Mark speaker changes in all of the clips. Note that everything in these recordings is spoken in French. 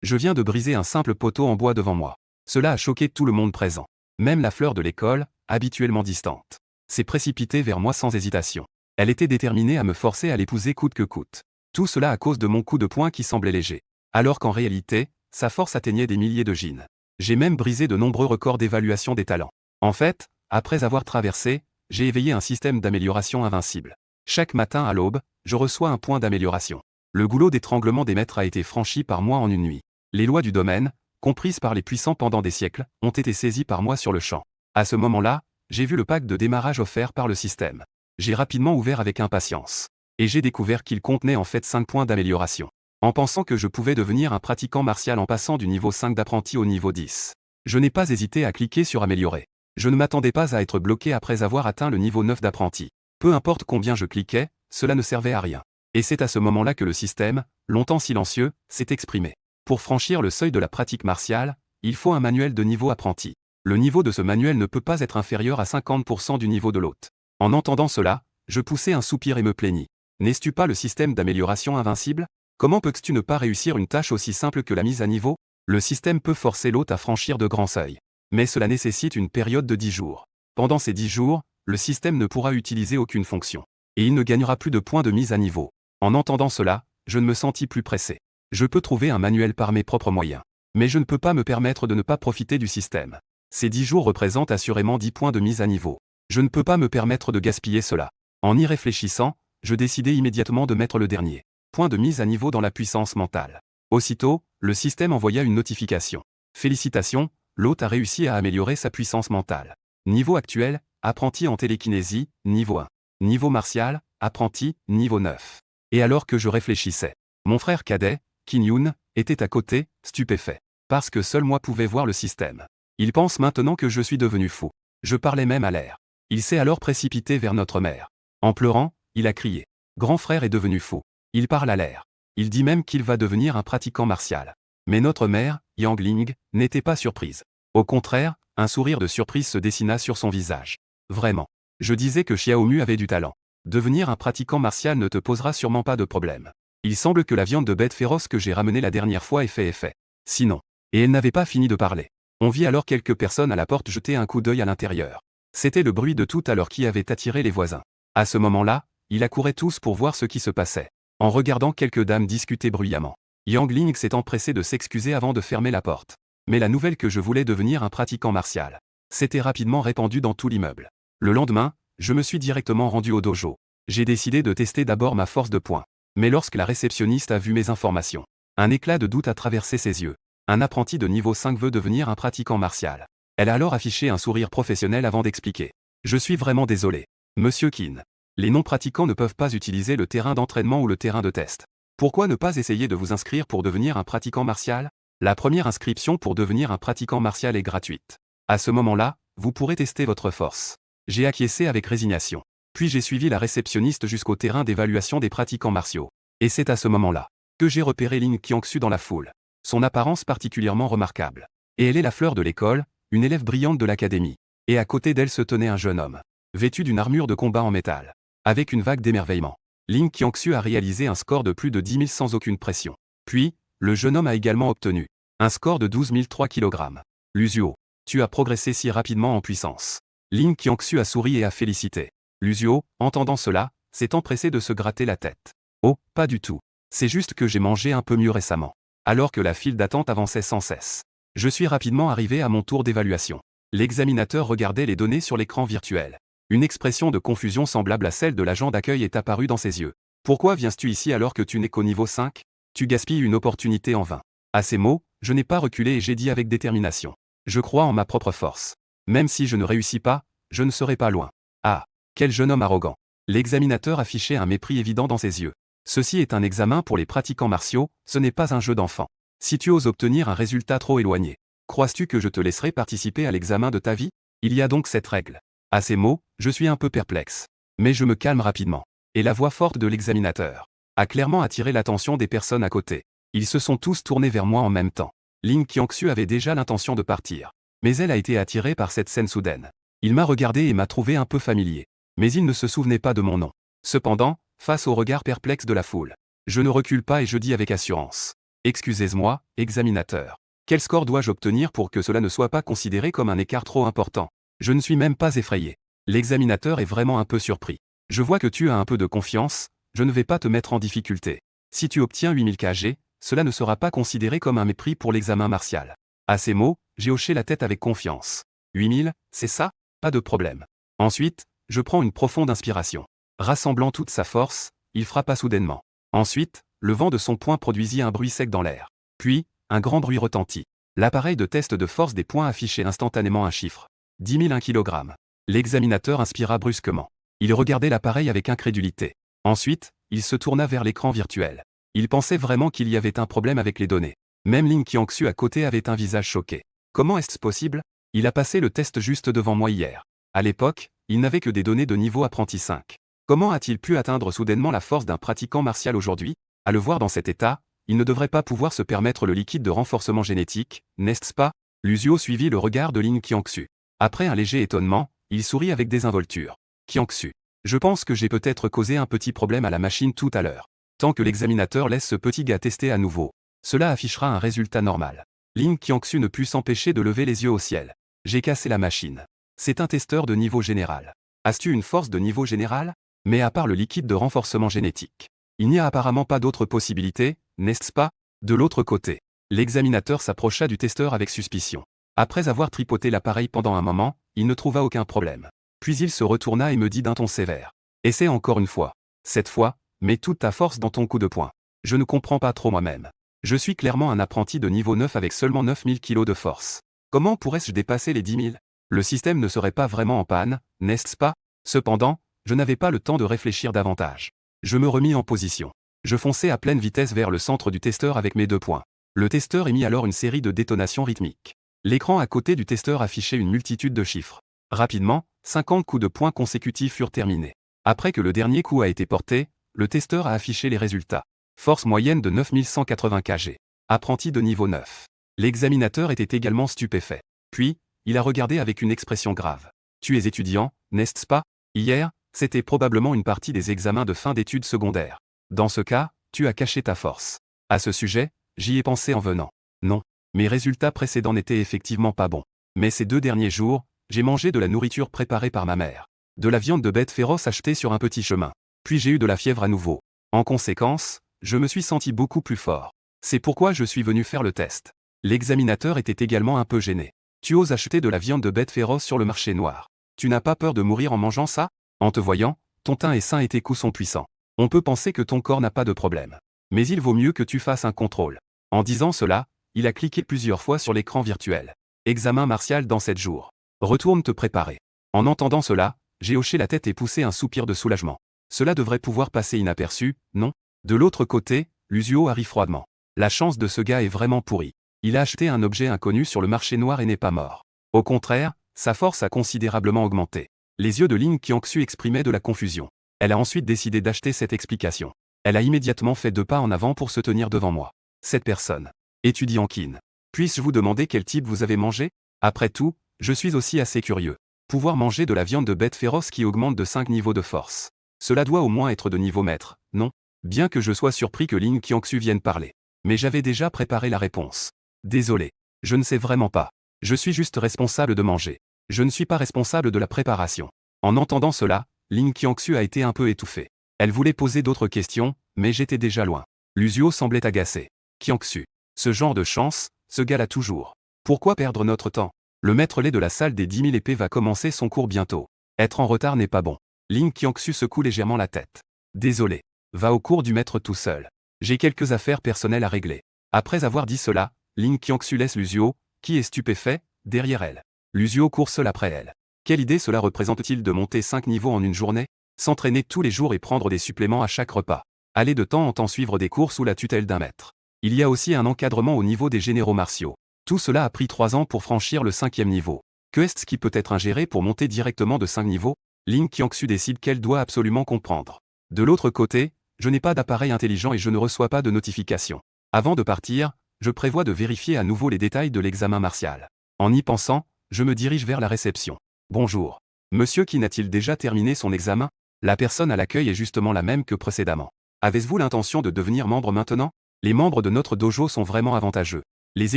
Speaker 1: Je viens de briser un simple poteau en bois devant moi. Cela a choqué tout le monde présent. Même la fleur de l'école, habituellement distante, s'est précipitée vers moi sans hésitation. Elle était déterminée à me forcer à l'épouser coûte que coûte. Tout cela à cause de mon coup de poing qui semblait léger. Alors qu'en réalité, sa force atteignait des milliers de gines. J'ai même brisé de nombreux records d'évaluation des talents. En fait, après avoir traversé, j'ai éveillé un système d'amélioration invincible. Chaque matin à l'aube, je reçois un point d'amélioration. Le goulot d'étranglement des maîtres a été franchi par moi en une nuit. Les lois du domaine, comprises par les puissants pendant des siècles, ont été saisies par moi sur le champ. À ce moment-là, j'ai vu le pack de démarrage offert par le système. J'ai rapidement ouvert avec impatience. Et j'ai découvert qu'il contenait en fait 5 points d'amélioration. En pensant que je pouvais devenir un pratiquant martial en passant du niveau 5 d'apprenti au niveau 10. Je n'ai pas hésité à cliquer sur améliorer. Je ne m'attendais pas à être bloqué après avoir atteint le niveau 9 d'apprenti. Peu importe combien je cliquais, cela ne servait à rien. Et c'est à ce moment-là que le système, longtemps silencieux, s'est exprimé. Pour franchir le seuil de la pratique martiale, il faut un manuel de niveau apprenti. Le niveau de ce manuel ne peut pas être inférieur à 50% du niveau de l'hôte. En entendant cela, je poussai un soupir et me plaignis. N'es-tu pas le système d'amélioration invincible? Comment peux-tu ne pas réussir une tâche aussi simple que la mise à niveau? Le système peut forcer l'hôte à franchir de grands seuils. Mais cela nécessite une période de 10 jours. Pendant ces 10 jours, le système ne pourra utiliser aucune fonction. Et il ne gagnera plus de points de mise à niveau. En entendant cela, je ne me sentis plus pressé. Je peux trouver un manuel par mes propres moyens. Mais je ne peux pas me permettre de ne pas profiter du système. Ces 10 jours représentent assurément 10 points de mise à niveau. Je ne peux pas me permettre de gaspiller cela. En y réfléchissant, je décidai immédiatement de mettre le dernier point de mise à niveau dans la puissance mentale. Aussitôt, le système envoya une notification. Félicitations, l'hôte a réussi à améliorer sa puissance mentale. Niveau actuel, apprenti en télékinésie, niveau 1. Niveau martial, apprenti, niveau 9. Et alors que je réfléchissais, mon frère cadet, Kinyoun, était à côté, stupéfait. Parce que seul moi pouvais voir le système. Il pense maintenant que je suis devenu fou. Je parlais même à l'air. Il s'est alors précipité vers notre mère. En pleurant, il a crié. Grand frère est devenu fou. Il parle à l'air. Il dit même qu'il va devenir un pratiquant martial. Mais notre mère, Yangling, n'était pas surprise. Au contraire, un sourire de surprise se dessina sur son visage. Vraiment. Je disais que Xiaomu avait du talent. Devenir un pratiquant martial ne te posera sûrement pas de problème. Il semble que la viande de bête féroce que j'ai ramenée la dernière fois ait fait effet. Sinon. Et elle n'avait pas fini de parler. On vit alors quelques personnes à la porte jeter un coup d'œil à l'intérieur. C'était le bruit de tout à l'heure qui avait attiré les voisins. À ce moment-là, ils accouraient tous pour voir ce qui se passait. En regardant quelques dames discuter bruyamment. Yangling s'est empressé de s'excuser avant de fermer la porte. Mais la nouvelle que je voulais devenir un pratiquant martial s'était rapidement répandue dans tout l'immeuble. Le lendemain, je me suis directement rendu au dojo. J'ai décidé de tester d'abord ma force de poing. Mais lorsque la réceptionniste a vu mes informations, un éclat de doute a traversé ses yeux. Un apprenti de niveau 5 veut devenir un pratiquant martial. Elle a alors affiché un sourire professionnel avant d'expliquer. Je suis vraiment désolé. Monsieur Kin. Les non-pratiquants ne peuvent pas utiliser le terrain d'entraînement ou le terrain de test. Pourquoi ne pas essayer de vous inscrire pour devenir un pratiquant martial? La première inscription pour devenir un pratiquant martial est gratuite. À ce moment-là, vous pourrez tester votre force. J'ai acquiescé avec résignation. Puis j'ai suivi la réceptionniste jusqu'au terrain d'évaluation des pratiquants martiaux. Et c'est à ce moment-là que j'ai repéré Lin Qiangxu dans la foule. Son apparence particulièrement remarquable. Et elle est la fleur de l'école, une élève brillante de l'académie. Et à côté d'elle se tenait un jeune homme, vêtu d'une armure de combat en métal. Avec une vague d'émerveillement, Lin Qiangxu a réalisé un score de plus de 10 000 sans aucune pression. Puis, le jeune homme a également obtenu un score de 12 003 kg. Luzuo, tu as progressé si rapidement en puissance. Lin Qiangxu a souri et a félicité. Luzuo, entendant cela, s'est empressé de se gratter la tête. Oh, pas du tout. C'est juste que j'ai mangé un peu mieux récemment. Alors que la file d'attente avançait sans cesse. Je suis rapidement arrivé à mon tour d'évaluation. L'examinateur regardait les données sur l'écran virtuel. Une expression de confusion semblable à celle de l'agent d'accueil est apparue dans ses yeux. Pourquoi viens-tu ici alors que tu n'es qu'au niveau 5? Tu gaspilles une opportunité en vain. À ces mots, je n'ai pas reculé et j'ai dit avec détermination. Je crois en ma propre force. Même si je ne réussis pas, je ne serai pas loin. Ah, quel jeune homme arrogant. L'examinateur affichait un mépris évident dans ses yeux. Ceci est un examen pour les pratiquants martiaux, ce n'est pas un jeu d'enfant. Si tu oses obtenir un résultat trop éloigné, crois-tu que je te laisserai participer à l'examen de ta vie? Il y a donc cette règle. À ces mots, je suis un peu perplexe. Mais je me calme rapidement. Et la voix forte de l'examinateur a clairement attiré l'attention des personnes à côté. Ils se sont tous tournés vers moi en même temps. Lin Qiangxu avait déjà l'intention de partir. Mais elle a été attirée par cette scène soudaine. Il m'a regardé et m'a trouvé un peu familier. Mais il ne se souvenait pas de mon nom. Cependant, face au regard perplexe de la foule, je ne recule pas et je dis avec assurance. Excusez-moi, examinateur. Quel score dois-je obtenir pour que cela ne soit pas considéré comme un écart trop important? Je ne suis même pas effrayé. L'examinateur est vraiment un peu surpris. Je vois que tu as un peu de confiance, je ne vais pas te mettre en difficulté. Si tu obtiens 8000 kg, cela ne sera pas considéré comme un mépris pour l'examen martial. À ces mots, j'ai hoché la tête avec confiance. 8000, c'est ça? Pas de problème. Ensuite, je prends une profonde inspiration. Rassemblant toute sa force, il frappa soudainement. Ensuite, le vent de son poing produisit un bruit sec dans l'air. Puis, un grand bruit retentit. L'appareil de test de force des poings affichait instantanément un chiffre. 10 001 kg. L'examinateur inspira brusquement. Il regardait l'appareil avec incrédulité. Ensuite, il se tourna vers l'écran virtuel. Il pensait vraiment qu'il y avait un problème avec les données. Même Lin Qiangxu à côté avait un visage choqué. Comment est-ce possible? Il a passé le test juste devant moi hier. À l'époque, il n'avait que des données de niveau apprenti 5. Comment a-t-il pu atteindre soudainement la force d'un pratiquant martial aujourd'hui? À le voir dans cet état, il ne devrait pas pouvoir se permettre le liquide de renforcement génétique, n'est-ce pas? Lucio suivit le regard de Lin Qiangxu. Après un léger étonnement, il sourit avec désinvolture. Qiangxu. Je pense que j'ai peut-être causé un petit problème à la machine tout à l'heure. Tant que l'examinateur laisse ce petit gars tester à nouveau, cela affichera un résultat normal. Lin Qiangxu ne put s'empêcher de lever les yeux au ciel. J'ai cassé la machine. C'est un testeur de niveau général. As-tu une force de niveau général? Mais à part le liquide de renforcement génétique, il n'y a apparemment pas d'autre possibilité, n'est-ce pas? De l'autre côté, l'examinateur s'approcha du testeur avec suspicion. Après avoir tripoté l'appareil pendant un moment, il ne trouva aucun problème. Puis il se retourna et me dit d'un ton sévère. Essaie encore une fois. Cette fois, mets toute ta force dans ton coup de poing. Je ne comprends pas trop moi-même. Je suis clairement un apprenti de niveau 9 avec seulement 9000 kg de force. Comment pourrais-je dépasser les 10 000? Le système ne serait pas vraiment en panne, n'est-ce pas? Cependant, je n'avais pas le temps de réfléchir davantage. Je me remis en position. Je fonçai à pleine vitesse vers le centre du testeur avec mes 2 poings. Le testeur émit alors une série de détonations rythmiques. L'écran à côté du testeur affichait une multitude de chiffres. Rapidement, 50 coups de poing consécutifs furent terminés. Après que le dernier coup a été porté, le testeur a affiché les résultats. Force moyenne de 9180 kg. Apprenti de niveau 9. L'examinateur était également stupéfait. Puis, il a regardé avec une expression grave. Tu es étudiant, n'est-ce pas? Hier, c'était probablement une partie des examens de fin d'études secondaires. Dans ce cas, tu as caché ta force. À ce sujet, j'y ai pensé en venant. Non, mes résultats précédents n'étaient effectivement pas bons. Mais ces 2 derniers jours, j'ai mangé de la nourriture préparée par ma mère. De la viande de bête féroce achetée sur un petit chemin. Puis j'ai eu de la fièvre à nouveau. En conséquence, je me suis senti beaucoup plus fort. C'est pourquoi je suis venu faire le test. L'examinateur était également un peu gêné. Tu oses acheter de la viande de bête féroce sur le marché noir. Tu n'as pas peur de mourir en mangeant ça? En te voyant, ton teint est sain et tes coups sont puissants. On peut penser que ton corps n'a pas de problème. Mais il vaut mieux que tu fasses un contrôle. En disant cela, il a cliqué plusieurs fois sur l'écran virtuel. Examen martial dans 7 jours. Retourne te préparer. En entendant cela, j'ai hoché la tête et poussé un soupir de soulagement. Cela devrait pouvoir passer inaperçu, non? De l'autre côté, Lucio a ri froidement. La chance de ce gars est vraiment pourrie. Il a acheté un objet inconnu sur le marché noir et n'est pas mort. Au contraire, sa force a considérablement augmenté. Les yeux de Lin Qiangxu exprimaient de la confusion. Elle a ensuite décidé d'acheter cette explication. Elle a immédiatement fait 2 pas en avant pour se tenir devant moi. Cette personne. Étudiant Qin. Puis-je vous demander quel type vous avez mangé? Après tout, je suis aussi assez curieux. Pouvoir manger de la viande de bête féroce qui augmente de 5 niveaux de force. Cela doit au moins être de niveau maître, non? Bien que je sois surpris que Lin Qiangxu vienne parler. Mais j'avais déjà préparé la réponse. Désolé. Je ne sais vraiment pas. Je suis juste responsable de manger. Je ne suis pas responsable de la préparation. En entendant cela, Lin Qiangxu a été un peu étouffée. Elle voulait poser d'autres questions, mais j'étais déjà loin. Lucio semblait agacé. Qiangxu. Ce genre de chance, ce gars-là toujours. Pourquoi perdre notre temps? Le maître lait de la salle des 10 000 épées va commencer son cours bientôt. Être en retard n'est pas bon. Lin Qiangxu secoue légèrement la tête. Désolé. Va au cours du maître tout seul. J'ai quelques affaires personnelles à régler. Après avoir dit cela, Lin Qiangxu laisse Lucio, qui est stupéfait, derrière elle. Lucio court seul après elle. Quelle idée cela représente-t-il de monter 5 niveaux en une journée? S'entraîner tous les jours et prendre des suppléments à chaque repas. Aller de temps en temps suivre des cours sous la tutelle d'un maître. Il y a aussi un encadrement au niveau des généraux martiaux. Tout cela a pris 3 ans pour franchir le 5e niveau. Que est-ce qui peut être ingéré pour monter directement de 5 niveaux? Lin Qiangxu décide qu'elle doit absolument comprendre. De l'autre côté, je n'ai pas d'appareil intelligent et je ne reçois pas de notification. Avant de partir, je prévois de vérifier à nouveau les détails de l'examen martial. En y pensant, je me dirige vers la réception. Bonjour. Monsieur Qin a-t-il déjà terminé son examen? La personne à l'accueil est justement la même que précédemment. Avez-vous l'intention de devenir membre maintenant? Les membres de notre dojo sont vraiment avantageux. Les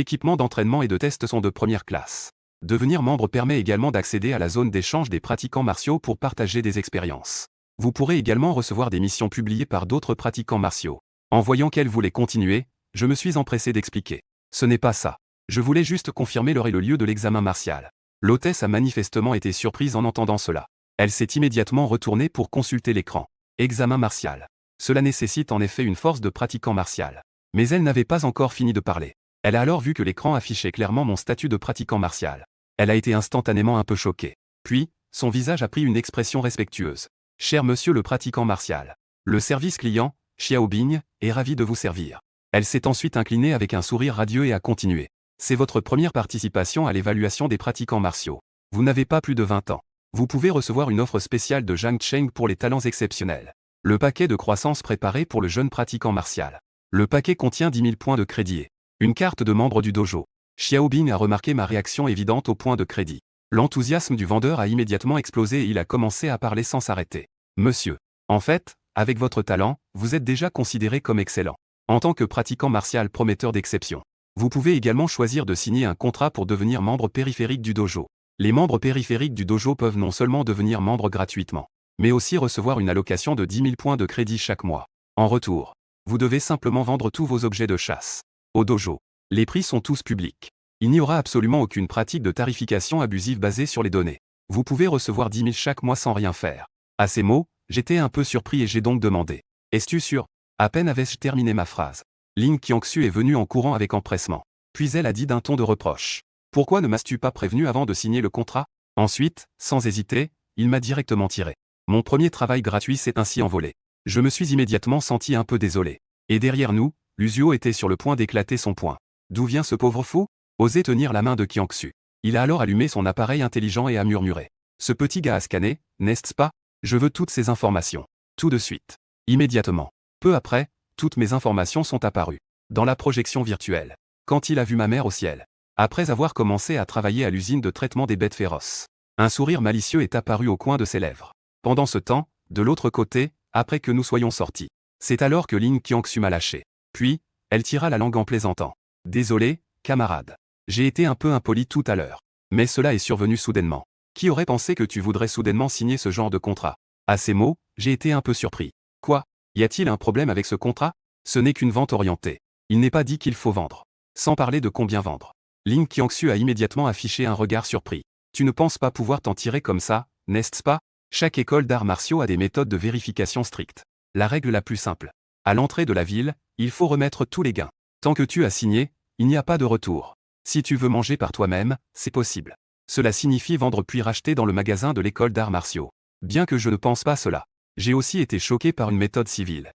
Speaker 1: équipements d'entraînement et de test sont de première classe. Devenir membre permet également d'accéder à la zone d'échange des pratiquants martiaux pour partager des expériences. Vous pourrez également recevoir des missions publiées par d'autres pratiquants martiaux. En voyant qu'elle voulait continuer, je me suis empressé d'expliquer. Ce n'est pas ça. Je voulais juste confirmer l'heure et le lieu de l'examen martial. L'hôtesse a manifestement été surprise en entendant cela. Elle s'est immédiatement retournée pour consulter l'écran. Examen martial. Cela nécessite en effet une force de pratiquant martial. Mais elle n'avait pas encore fini de parler. Elle a alors vu que l'écran affichait clairement mon statut de pratiquant martial. Elle a été instantanément un peu choquée. Puis, son visage a pris une expression respectueuse. Cher monsieur le pratiquant martial. Le service client, Xiaobing, est ravi de vous servir. Elle s'est ensuite inclinée avec un sourire radieux et a continué. C'est votre première participation à l'évaluation des pratiquants martiaux. Vous n'avez pas plus de 20 ans. Vous pouvez recevoir une offre spéciale de Zhang Cheng pour les talents exceptionnels. Le paquet de croissance préparé pour le jeune pratiquant martial. Le paquet contient 10 000 points de crédit. Une carte de membre du dojo. Xiaobing a remarqué ma réaction évidente aux points de crédit. L'enthousiasme du vendeur a immédiatement explosé et il a commencé à parler sans s'arrêter. Monsieur. En fait, avec votre talent, vous êtes déjà considéré comme excellent. En tant que pratiquant martial prometteur d'exception. Vous pouvez également choisir de signer un contrat pour devenir membre périphérique du dojo. Les membres périphériques du dojo peuvent non seulement devenir membres gratuitement, mais aussi recevoir une allocation de 10 000 points de crédit chaque mois. En retour, vous devez simplement vendre tous vos objets de chasse. Au dojo, les prix sont tous publics. Il n'y aura absolument aucune pratique de tarification abusive basée sur les données. Vous pouvez recevoir 10 000 chaque mois sans rien faire. À ces mots, j'étais un peu surpris et j'ai donc demandé. Es-tu sûr? À peine avais-je terminé ma phrase. Ling Qiangxu est venue en courant avec empressement. Puis elle a dit d'un ton de reproche. Pourquoi ne m'as-tu pas prévenu avant de signer le contrat? Ensuite, sans hésiter, il m'a directement tiré. Mon premier travail gratuit s'est ainsi envolé. Je me suis immédiatement senti un peu désolé. Et derrière nous, Lucio était sur le point d'éclater son poing. D'où vient ce pauvre fou? Osait tenir la main de Qiangxu. Il a alors allumé son appareil intelligent et a murmuré. Ce petit gars a scanné, n'est-ce pas? Je veux toutes ces informations. Tout de suite. Immédiatement. Peu après, toutes mes informations sont apparues. Dans la projection virtuelle. Quand il a vu ma mère au ciel. Après avoir commencé à travailler à l'usine de traitement des bêtes féroces. Un sourire malicieux est apparu au coin de ses lèvres. Pendant ce temps, de l'autre côté, après que nous soyons sortis. C'est alors que Ling Qiangxu m'a lâché. Puis, elle tira la langue en plaisantant. Désolé, camarade. J'ai été un peu impoli tout à l'heure. Mais cela est survenu soudainement. Qui aurait pensé que tu voudrais soudainement signer ce genre de contrat? À ces mots, j'ai été un peu surpris. Quoi? Y a-t-il un problème avec ce contrat? Ce n'est qu'une vente orientée. Il n'est pas dit qu'il faut vendre. Sans parler de combien vendre. Ling Qiangxu a immédiatement affiché un regard surpris. Tu ne penses pas pouvoir t'en tirer comme ça, n'est-ce pas? Chaque école d'arts martiaux a des méthodes de vérification strictes. La règle la plus simple. À l'entrée de la ville, il faut remettre tous les gains. Tant que tu as signé, il n'y a pas de retour. Si tu veux manger par toi-même, c'est possible. Cela signifie vendre puis racheter dans le magasin de l'école d'arts martiaux. Bien que je ne pense pas cela. J'ai aussi été choqué par une méthode civile.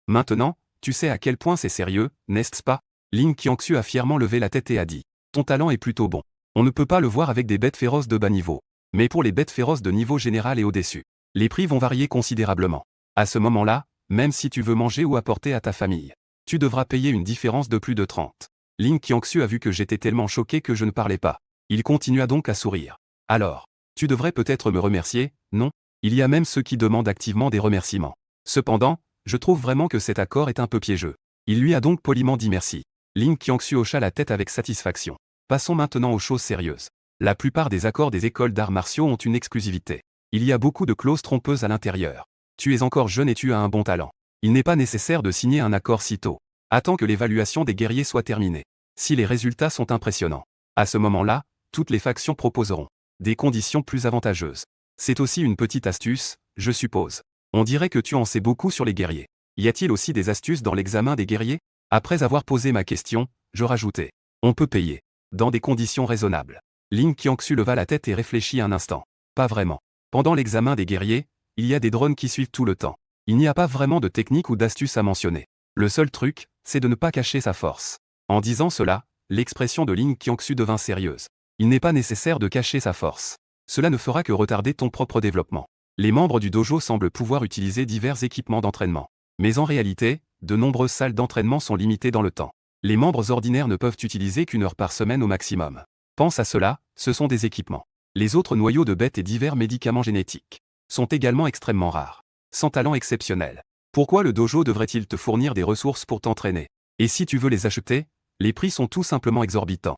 Speaker 1: Maintenant, tu sais à quel point c'est sérieux, n'est-ce pas? Ling Qiangxu a fièrement levé la tête et a dit. Ton talent est plutôt bon. On ne peut pas le voir avec des bêtes féroces de bas niveau. Mais pour les bêtes féroces de niveau général et au-dessus, les prix vont varier considérablement. À ce moment-là, même si tu veux manger ou apporter à ta famille, tu devras payer une différence de plus de 30. Ling Qiangxu a vu que j'étais tellement choqué que je ne parlais pas. Il continua donc à sourire. Alors, tu devrais peut-être me remercier, non? Il y a même ceux qui demandent activement des remerciements. Cependant, je trouve vraiment que cet accord est un peu piégeux. Il lui a donc poliment dit merci. Ling Qiangxu hocha la tête avec satisfaction. Passons maintenant aux choses sérieuses. La plupart des accords des écoles d'arts martiaux ont une exclusivité. Il y a beaucoup de clauses trompeuses à l'intérieur. Tu es encore jeune et tu as un bon talent. Il n'est pas nécessaire de signer un accord si tôt. Attends que l'évaluation des guerriers soit terminée. Si les résultats sont impressionnants, à ce moment-là, toutes les factions proposeront des conditions plus avantageuses. C'est aussi une petite astuce, je suppose. On dirait que tu en sais beaucoup sur les guerriers. Y a-t-il aussi des astuces dans l'examen des guerriers? Après avoir posé ma question, je rajoutais. On peut payer. Dans des conditions raisonnables. Ling Qiangxu leva la tête et réfléchit un instant. Pas vraiment. Pendant l'examen des guerriers, il y a des drones qui suivent tout le temps. Il n'y a pas vraiment de technique ou d'astuce à mentionner. Le seul truc, c'est de ne pas cacher sa force. En disant cela, l'expression de Ling Qiangxu devint sérieuse. Il n'est pas nécessaire de cacher sa force. Cela ne fera que retarder ton propre développement. Les membres du dojo semblent pouvoir utiliser divers équipements d'entraînement. Mais en réalité, de nombreuses salles d'entraînement sont limitées dans le temps. Les membres ordinaires ne peuvent utiliser qu'1 heure par semaine au maximum. Pense à cela, ce sont des équipements. Les autres noyaux de bêtes et divers médicaments génétiques sont également extrêmement rares. Sans talent exceptionnel. Pourquoi le dojo devrait-il te fournir des ressources pour t'entraîner? Et si tu veux les acheter, les prix sont tout simplement exorbitants.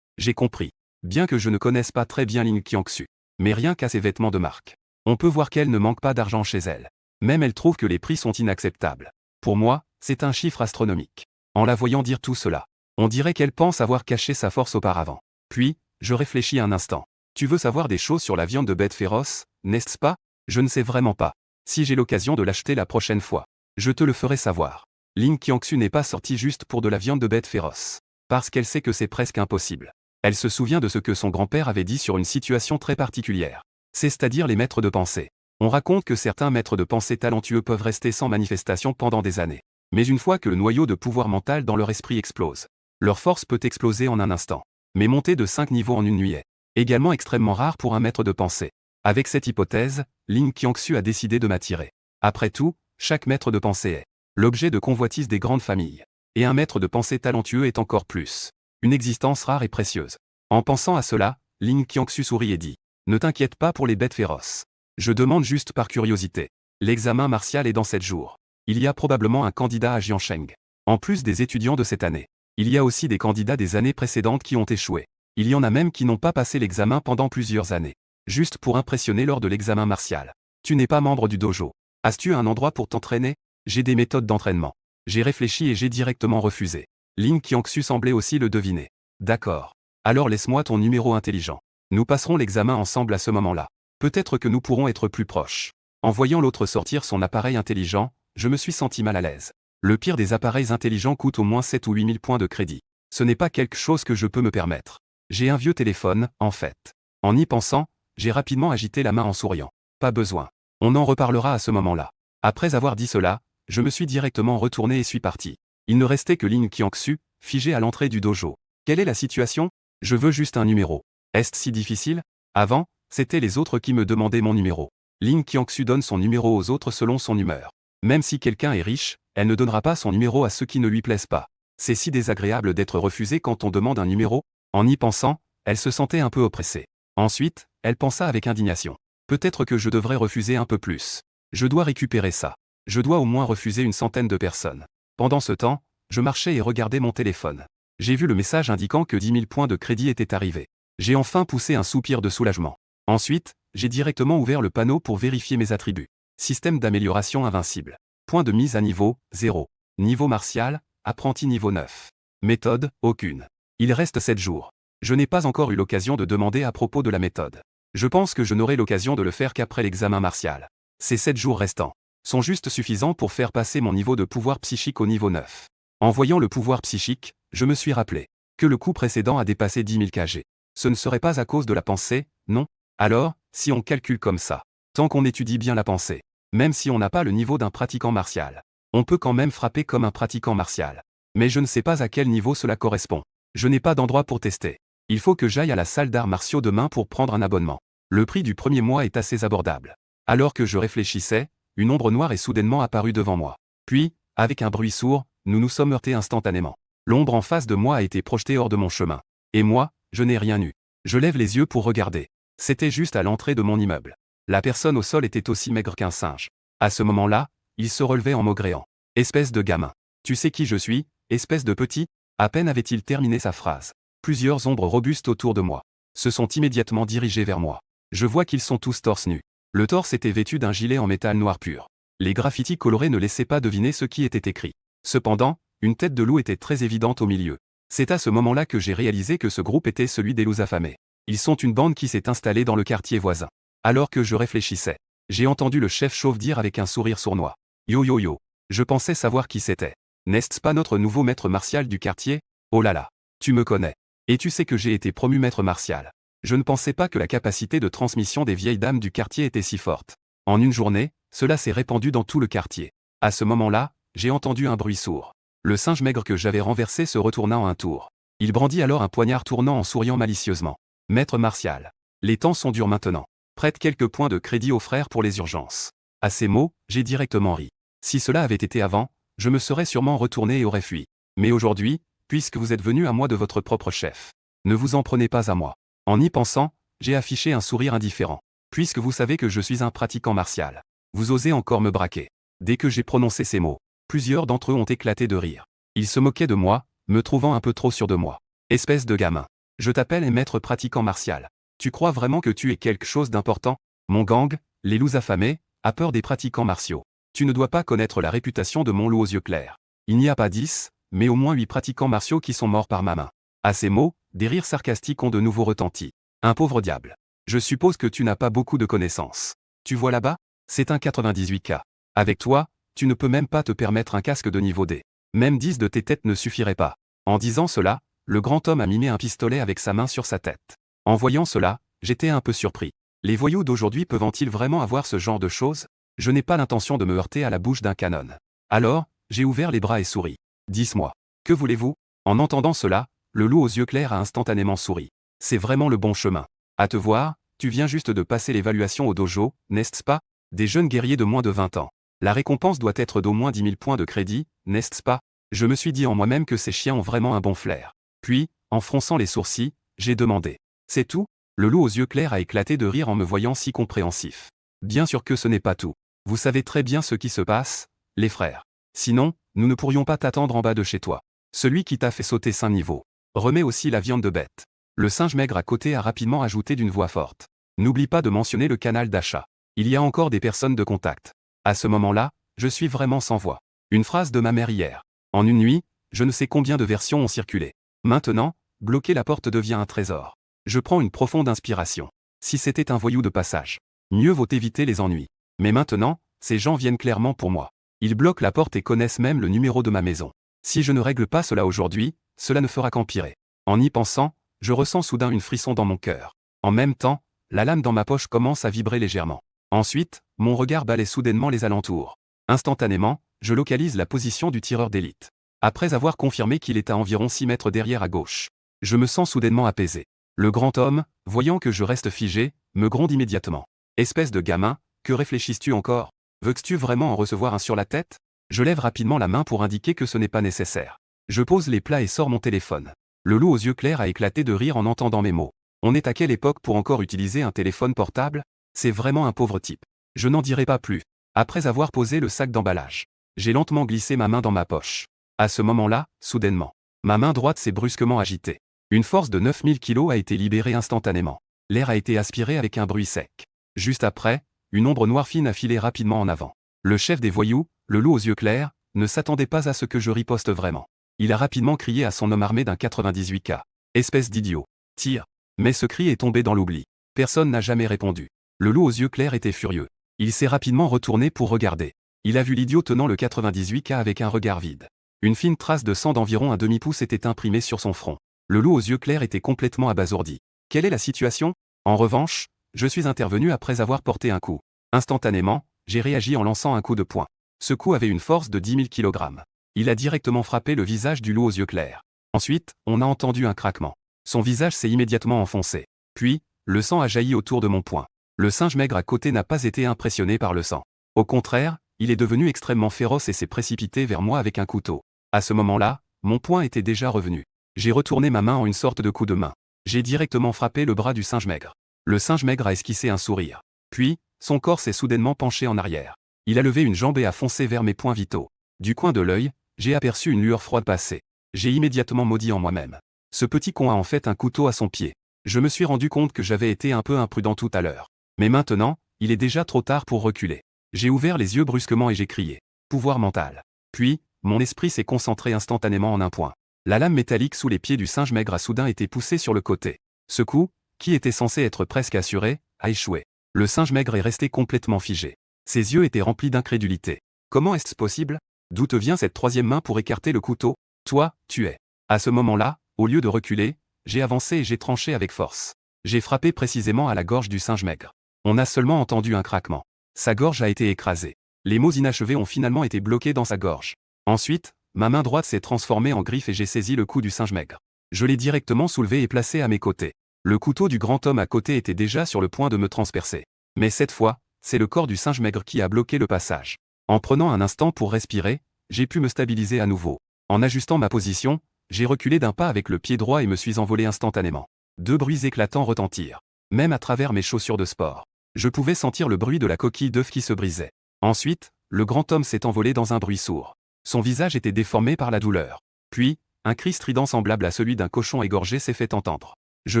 Speaker 1: J'ai compris. Bien que je ne connaisse pas très bien Ling Qiangxu. Mais rien qu'à ses vêtements de marque. On peut voir qu'elle ne manque pas d'argent chez elle. Même elle trouve que les prix sont inacceptables. Pour moi, c'est un chiffre astronomique. En la voyant dire tout cela, on dirait qu'elle pense avoir caché sa force auparavant. Puis, je réfléchis un instant. Tu veux savoir des choses sur la viande de bête féroce, n'est-ce pas? Je ne sais vraiment pas. Si j'ai l'occasion de l'acheter la prochaine fois, je te le ferai savoir. Ling Qiangxu n'est pas sortie juste pour de la viande de bête féroce. Parce qu'elle sait que c'est presque impossible. Elle se souvient de ce que son grand-père avait dit sur une situation très particulière. C'est-à-dire les maîtres de pensée. On raconte que certains maîtres de pensée talentueux peuvent rester sans manifestation pendant des années. Mais une fois que le noyau de pouvoir mental dans leur esprit explose, leur force peut exploser en un instant. Mais monter de 5 niveaux en une nuit est également extrêmement rare pour un maître de pensée. Avec cette hypothèse, Ling Qiangxu a décidé de m'attirer. Après tout, chaque maître de pensée est l'objet de convoitise des grandes familles. Et un maître de pensée talentueux est encore plus une existence rare et précieuse. En pensant à cela, Ling Qiangxu sourit et dit « Ne t'inquiète pas pour les bêtes féroces. Je demande juste par curiosité. L'examen martial est dans 7 jours. Il y a probablement un candidat à Jiansheng. En plus des étudiants de cette année, il y a aussi des candidats des années précédentes qui ont échoué. Il y en a même qui n'ont pas passé l'examen pendant plusieurs années. Juste pour impressionner lors de l'examen martial. Tu n'es pas membre du dojo. As-tu un endroit pour t'entraîner? J'ai des méthodes d'entraînement. J'ai réfléchi et j'ai directement refusé. Ling Qiangxu semblait aussi le deviner. D'accord. Alors laisse-moi ton numéro intelligent. Nous passerons l'examen ensemble à ce moment-là. Peut-être que nous pourrons être plus proches. En voyant l'autre sortir son appareil intelligent, je me suis senti mal à l'aise. Le pire des appareils intelligents coûte au moins 7 ou 8 000 points de crédit. Ce n'est pas quelque chose que je peux me permettre. J'ai un vieux téléphone, en fait. En y pensant, j'ai rapidement agité la main en souriant. Pas besoin. On en reparlera à ce moment-là. Après avoir dit cela, je me suis directement retourné et suis parti. Il ne restait que Ling Qiangxu, figé à l'entrée du dojo. Quelle est la situation? Je veux juste un numéro. Est-ce si difficile? Avant, c'était les autres qui me demandaient mon numéro. Ling Qiangxu donne son numéro aux autres selon son humeur. Même si quelqu'un est riche, elle ne donnera pas son numéro à ceux qui ne lui plaisent pas. C'est si désagréable d'être refusé quand on demande un numéro. En y pensant, elle se sentait un peu oppressée. Ensuite, elle pensa avec indignation. Peut-être que je devrais refuser un peu plus. Je dois récupérer ça. Je dois au moins refuser une centaine de personnes. Pendant ce temps, je marchais et regardais mon téléphone. J'ai vu le message indiquant que 10 000 points de crédit étaient arrivés. J'ai enfin poussé un soupir de soulagement. Ensuite, j'ai directement ouvert le panneau pour vérifier mes attributs. Système d'amélioration invincible. Point de mise à niveau, 0. Niveau martial, apprenti niveau 9. Méthode, aucune. Il reste 7 jours. Je n'ai pas encore eu l'occasion de demander à propos de la méthode. Je pense que je n'aurai l'occasion de le faire qu'après l'examen martial. Ces 7 jours restants sont juste suffisants pour faire passer mon niveau de pouvoir psychique au niveau 9. En voyant le pouvoir psychique, je me suis rappelé que le coup précédent a dépassé 10 000 kg. Ce ne serait pas à cause de la pensée, non? Alors, si on calcule comme ça, tant qu'on étudie bien la pensée, même si on n'a pas le niveau d'un pratiquant martial, on peut quand même frapper comme un pratiquant martial. Mais je ne sais pas à quel niveau cela correspond. Je n'ai pas d'endroit pour tester. Il faut que j'aille à la salle d'arts martiaux demain pour prendre un abonnement. Le prix du premier mois est assez abordable. Alors que je réfléchissais, une ombre noire est soudainement apparue devant moi. Puis, avec un bruit sourd, nous nous sommes heurtés instantanément. L'ombre en face de moi a été projetée hors de mon chemin. Et moi, je n'ai rien eu. Je lève les yeux pour regarder. C'était juste à l'entrée de mon immeuble. La personne au sol était aussi maigre qu'un singe. À ce moment-là, il se relevait en maugréant. Espèce de gamin. Tu sais qui je suis, espèce de petit? À peine avait-il terminé sa phrase. Plusieurs ombres robustes autour de moi se sont immédiatement dirigées vers moi. Je vois qu'ils sont tous torse nus. Le torse était vêtu d'un gilet en métal noir pur. Les graffitis colorés ne laissaient pas deviner ce qui était écrit. Cependant, une tête de loup était très évidente au milieu. C'est à ce moment-là que j'ai réalisé que ce groupe était celui des loups affamés. Ils sont une bande qui s'est installée dans le quartier voisin. Alors que je réfléchissais, j'ai entendu le chef chauve dire avec un sourire sournois. Yo yo yo. Je pensais savoir qui c'était. N'est-ce pas notre nouveau maître martial du quartier? Oh là là. Tu me connais. Et tu sais que j'ai été promu maître martial. Je ne pensais pas que la capacité de transmission des vieilles dames du quartier était si forte. En une journée, cela s'est répandu dans tout le quartier. À ce moment-là, j'ai entendu un bruit sourd. Le singe maigre que j'avais renversé se retourna en un tour. Il brandit alors un poignard tournant en souriant malicieusement. Maître martial. Les temps sont durs maintenant. Prête quelques points de crédit aux frères pour les urgences. À ces mots, j'ai directement ri. Si cela avait été avant, je me serais sûrement retourné et aurais fui. Mais aujourd'hui, puisque vous êtes venu à moi de votre propre chef, ne vous en prenez pas à moi. En y pensant, j'ai affiché un sourire indifférent. Puisque vous savez que je suis un pratiquant martial, vous osez encore me braquer. Dès que j'ai prononcé ces mots, plusieurs d'entre eux ont éclaté de rire. Il se moquait de moi, me trouvant un peu trop sûr de moi. Espèce de gamin. Je t'appelle et maître pratiquant martial. Tu crois vraiment que tu es quelque chose d'important? Mon gang, les loups affamés, a peur des pratiquants martiaux. Tu ne dois pas connaître la réputation de mon loup aux yeux clairs. Il n'y a pas 10, mais au moins 8 pratiquants martiaux qui sont morts par ma main. À ces mots, des rires sarcastiques ont de nouveau retenti. Un pauvre diable. Je suppose que tu n'as pas beaucoup de connaissances. Tu vois là-bas? C'est un 98K. Avec toi, tu ne peux même pas te permettre un casque de niveau D. Même 10 de tes têtes ne suffiraient pas. En disant cela, le grand homme a mimé un pistolet avec sa main sur sa tête. En voyant cela, j'étais un peu surpris. Les voyous d'aujourd'hui peuvent-ils vraiment avoir ce genre de choses? Je n'ai pas l'intention de me heurter à la bouche d'un canon. Alors, j'ai ouvert les bras et souri. Dis-moi. Que voulez-vous? En entendant cela, le loup aux yeux clairs a instantanément souri. C'est vraiment le bon chemin. À te voir, tu viens juste de passer l'évaluation au dojo, n'est-ce pas? Des jeunes guerriers de moins de 20 ans. La récompense doit être d'au moins 10 000 points de crédit, n'est-ce pas? Je me suis dit en moi-même que ces chiens ont vraiment un bon flair. Puis, en fronçant les sourcils, j'ai demandé. C'est tout? Le loup aux yeux clairs a éclaté de rire en me voyant si compréhensif. Bien sûr que ce n'est pas tout. Vous savez très bien ce qui se passe, les frères. Sinon, nous ne pourrions pas t'attendre en bas de chez toi. Celui qui t'a fait sauter 5 niveaux. Remets aussi la viande de bête. Le singe maigre à côté a rapidement ajouté d'une voix forte. N'oublie pas de mentionner le canal d'achat. Il y a encore des personnes de contact. À ce moment-là, je suis vraiment sans voix. Une phrase de ma mère hier. En une nuit, je ne sais combien de versions ont circulé. Maintenant, bloquer la porte devient un trésor. Je prends une profonde inspiration. Si c'était un voyou de passage, mieux vaut éviter les ennuis. Mais maintenant, ces gens viennent clairement pour moi. Ils bloquent la porte et connaissent même le numéro de ma maison. Si je ne règle pas cela aujourd'hui, cela ne fera qu'empirer. En y pensant, je ressens soudain une frisson dans mon cœur. En même temps, la lame dans ma poche commence à vibrer légèrement. Ensuite, mon regard balaie soudainement les alentours. Instantanément, je localise la position du tireur d'élite. Après avoir confirmé qu'il est à environ 6 mètres derrière à gauche, je me sens soudainement apaisé. Le grand homme, voyant que je reste figé, me gronde immédiatement. Espèce de gamin, que réfléchis-tu encore? Veux-tu vraiment en recevoir un sur la tête? Je lève rapidement la main pour indiquer que ce n'est pas nécessaire. Je pose les plats et sors mon téléphone. Le loup aux yeux clairs a éclaté de rire en entendant mes mots. On est à quelle époque pour encore utiliser un téléphone portable? C'est vraiment un pauvre type. Je n'en dirai pas plus. Après avoir posé le sac d'emballage, j'ai lentement glissé ma main dans ma poche. À ce moment-là, soudainement, ma main droite s'est brusquement agitée. Une force de 9000 kg a été libérée instantanément. L'air a été aspiré avec un bruit sec. Juste après, une ombre noire fine a filé rapidement en avant. Le chef des voyous, le loup aux yeux clairs, ne s'attendait pas à ce que je riposte vraiment. Il a rapidement crié à son homme armé d'un 98K. Espèce d'idiot. Tire. Mais ce cri est tombé dans l'oubli. Personne n'a jamais répondu. Le loup aux yeux clairs était furieux. Il s'est rapidement retourné pour regarder. Il a vu l'idiot tenant le 98K avec un regard vide. Une fine trace de sang d'environ un demi-pouce était imprimée sur son front. Le loup aux yeux clairs était complètement abasourdi. Quelle est la situation? En revanche, je suis intervenu après avoir porté un coup. Instantanément, j'ai réagi en lançant un coup de poing. Ce coup avait une force de 10 000 kg. Il a directement frappé le visage du loup aux yeux clairs. Ensuite, on a entendu un craquement. Son visage s'est immédiatement enfoncé. Puis, le sang a jailli autour de mon poing. Le singe maigre à côté n'a pas été impressionné par le sang. Au contraire, il est devenu extrêmement féroce et s'est précipité vers moi avec un couteau. À ce moment-là, mon poing était déjà revenu. J'ai retourné ma main en une sorte de coup de main. J'ai directement frappé le bras du singe maigre. Le singe maigre a esquissé un sourire. Puis, son corps s'est soudainement penché en arrière. Il a levé une jambe et a foncé vers mes points vitaux. Du coin de l'œil, j'ai aperçu une lueur froide passer. J'ai immédiatement maudit en moi-même. Ce petit con a en fait un couteau à son pied. Je me suis rendu compte que j'avais été un peu imprudent tout à l'heure. Mais maintenant, il est déjà trop tard pour reculer. J'ai ouvert les yeux brusquement et j'ai crié. Pouvoir mental. Puis, mon esprit s'est concentré instantanément en un point. La lame métallique sous les pieds du singe maigre a soudain été poussée sur le côté. Ce coup, qui était censé être presque assuré, a échoué. Le singe maigre est resté complètement figé. Ses yeux étaient remplis d'incrédulité. Comment est-ce possible? D'où te vient cette troisième main pour écarter le couteau? Toi, tu es. À ce moment-là, au lieu de reculer, j'ai avancé et j'ai tranché avec force. J'ai frappé précisément à la gorge du singe maigre. On a seulement entendu un craquement. Sa gorge a été écrasée. Les mots inachevés ont finalement été bloqués dans sa gorge. Ensuite, ma main droite s'est transformée en griffe et j'ai saisi le cou du singe maigre. Je l'ai directement soulevé et placé à mes côtés. Le couteau du grand homme à côté était déjà sur le point de me transpercer. Mais cette fois, c'est le corps du singe maigre qui a bloqué le passage. En prenant un instant pour respirer, j'ai pu me stabiliser à nouveau. En ajustant ma position, j'ai reculé d'un pas avec le pied droit et me suis envolé instantanément. Deux bruits éclatants retentirent. Même à travers mes chaussures de sport. Je pouvais sentir le bruit de la coquille d'œuf qui se brisait. Ensuite, le grand homme s'est envolé dans un bruit sourd. Son visage était déformé par la douleur. Puis, un cri strident semblable à celui d'un cochon égorgé s'est fait entendre. Je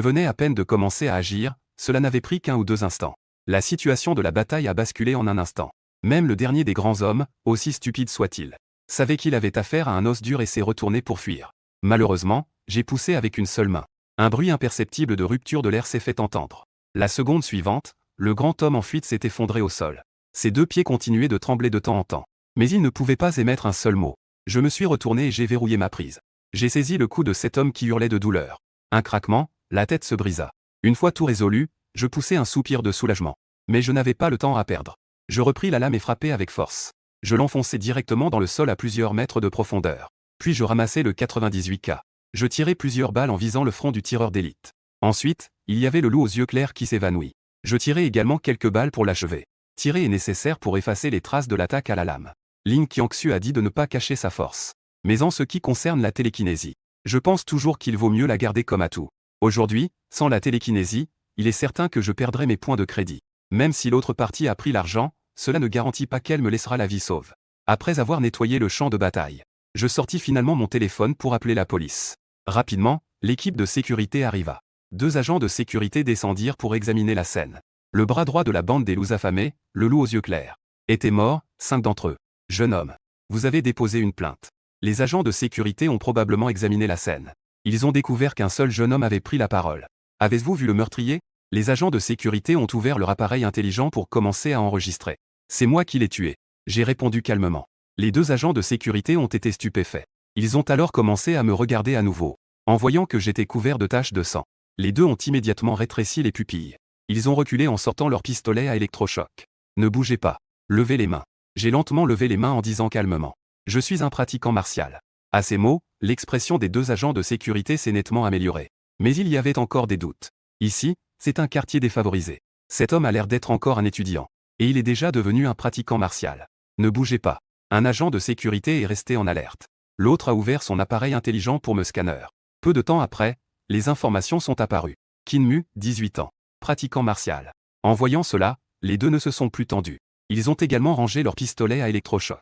Speaker 1: venais à peine de commencer à agir, cela n'avait pris qu'1 ou 2 instants. La situation de la bataille a basculé en un instant. Même le dernier des grands hommes, aussi stupide soit-il, savait qu'il avait affaire à un os dur et s'est retourné pour fuir. Malheureusement, j'ai poussé avec une seule main. Un bruit imperceptible de rupture de l'air s'est fait entendre. La seconde suivante, le grand homme en fuite s'est effondré au sol. Ses 2 pieds continuaient de trembler de temps en temps. Mais il ne pouvait pas émettre un seul mot. Je me suis retourné et j'ai verrouillé ma prise. J'ai saisi le cou de cet homme qui hurlait de douleur. Un craquement, la tête se brisa. Une fois tout résolu, je poussai un soupir de soulagement. Mais je n'avais pas le temps à perdre. Je repris la lame et frappai avec force. Je l'enfonçai directement dans le sol à plusieurs mètres de profondeur. Puis je ramassai le 98K. Je tirai plusieurs balles en visant le front du tireur d'élite. Ensuite, il y avait le loup aux yeux clairs qui s'évanouit. Je tirai également quelques balles pour l'achever. Tirer est nécessaire pour effacer les traces de l'attaque à la lame. Ling Qiangxu a dit de ne pas cacher sa force. Mais en ce qui concerne la télékinésie, je pense toujours qu'il vaut mieux la garder comme atout. Aujourd'hui, sans la télékinésie, il est certain que je perdrai mes points de crédit. Même si l'autre partie a pris l'argent, cela ne garantit pas qu'elle me laissera la vie sauve. Après avoir nettoyé le champ de bataille, je sortis finalement mon téléphone pour appeler la police. Rapidement, l'équipe de sécurité arriva. 2 agents de sécurité descendirent pour examiner la scène. Le bras droit de la bande des loups affamés, le loup aux yeux clairs, était mort, 5 d'entre eux. Jeune homme, vous avez déposé une plainte. Les agents de sécurité ont probablement examiné la scène. Ils ont découvert qu'un seul jeune homme avait pris la parole. Avez-vous vu le meurtrier? Les agents de sécurité ont ouvert leur appareil intelligent pour commencer à enregistrer. C'est moi qui l'ai tué. J'ai répondu calmement. Les 2 agents de sécurité ont été stupéfaits. Ils ont alors commencé à me regarder à nouveau. En voyant que j'étais couvert de taches de sang, les 2 ont immédiatement rétréci les pupilles. Ils ont reculé en sortant leur pistolet à électrochoc. Ne bougez pas. Levez les mains. J'ai lentement levé les mains en disant calmement. Je suis un pratiquant martial. À ces mots, l'expression des 2 agents de sécurité s'est nettement améliorée. Mais il y avait encore des doutes. Ici, c'est un quartier défavorisé. Cet homme a l'air d'être encore un étudiant. Et il est déjà devenu un pratiquant martial. Ne bougez pas. Un agent de sécurité est resté en alerte. L'autre a ouvert son appareil intelligent pour me scanner. Peu de temps après, les informations sont apparues. Kinmu, 18 ans. Pratiquant martial. En voyant cela, les 2 ne se sont plus tendus. Ils ont également rangé leur pistolet à électrochoc.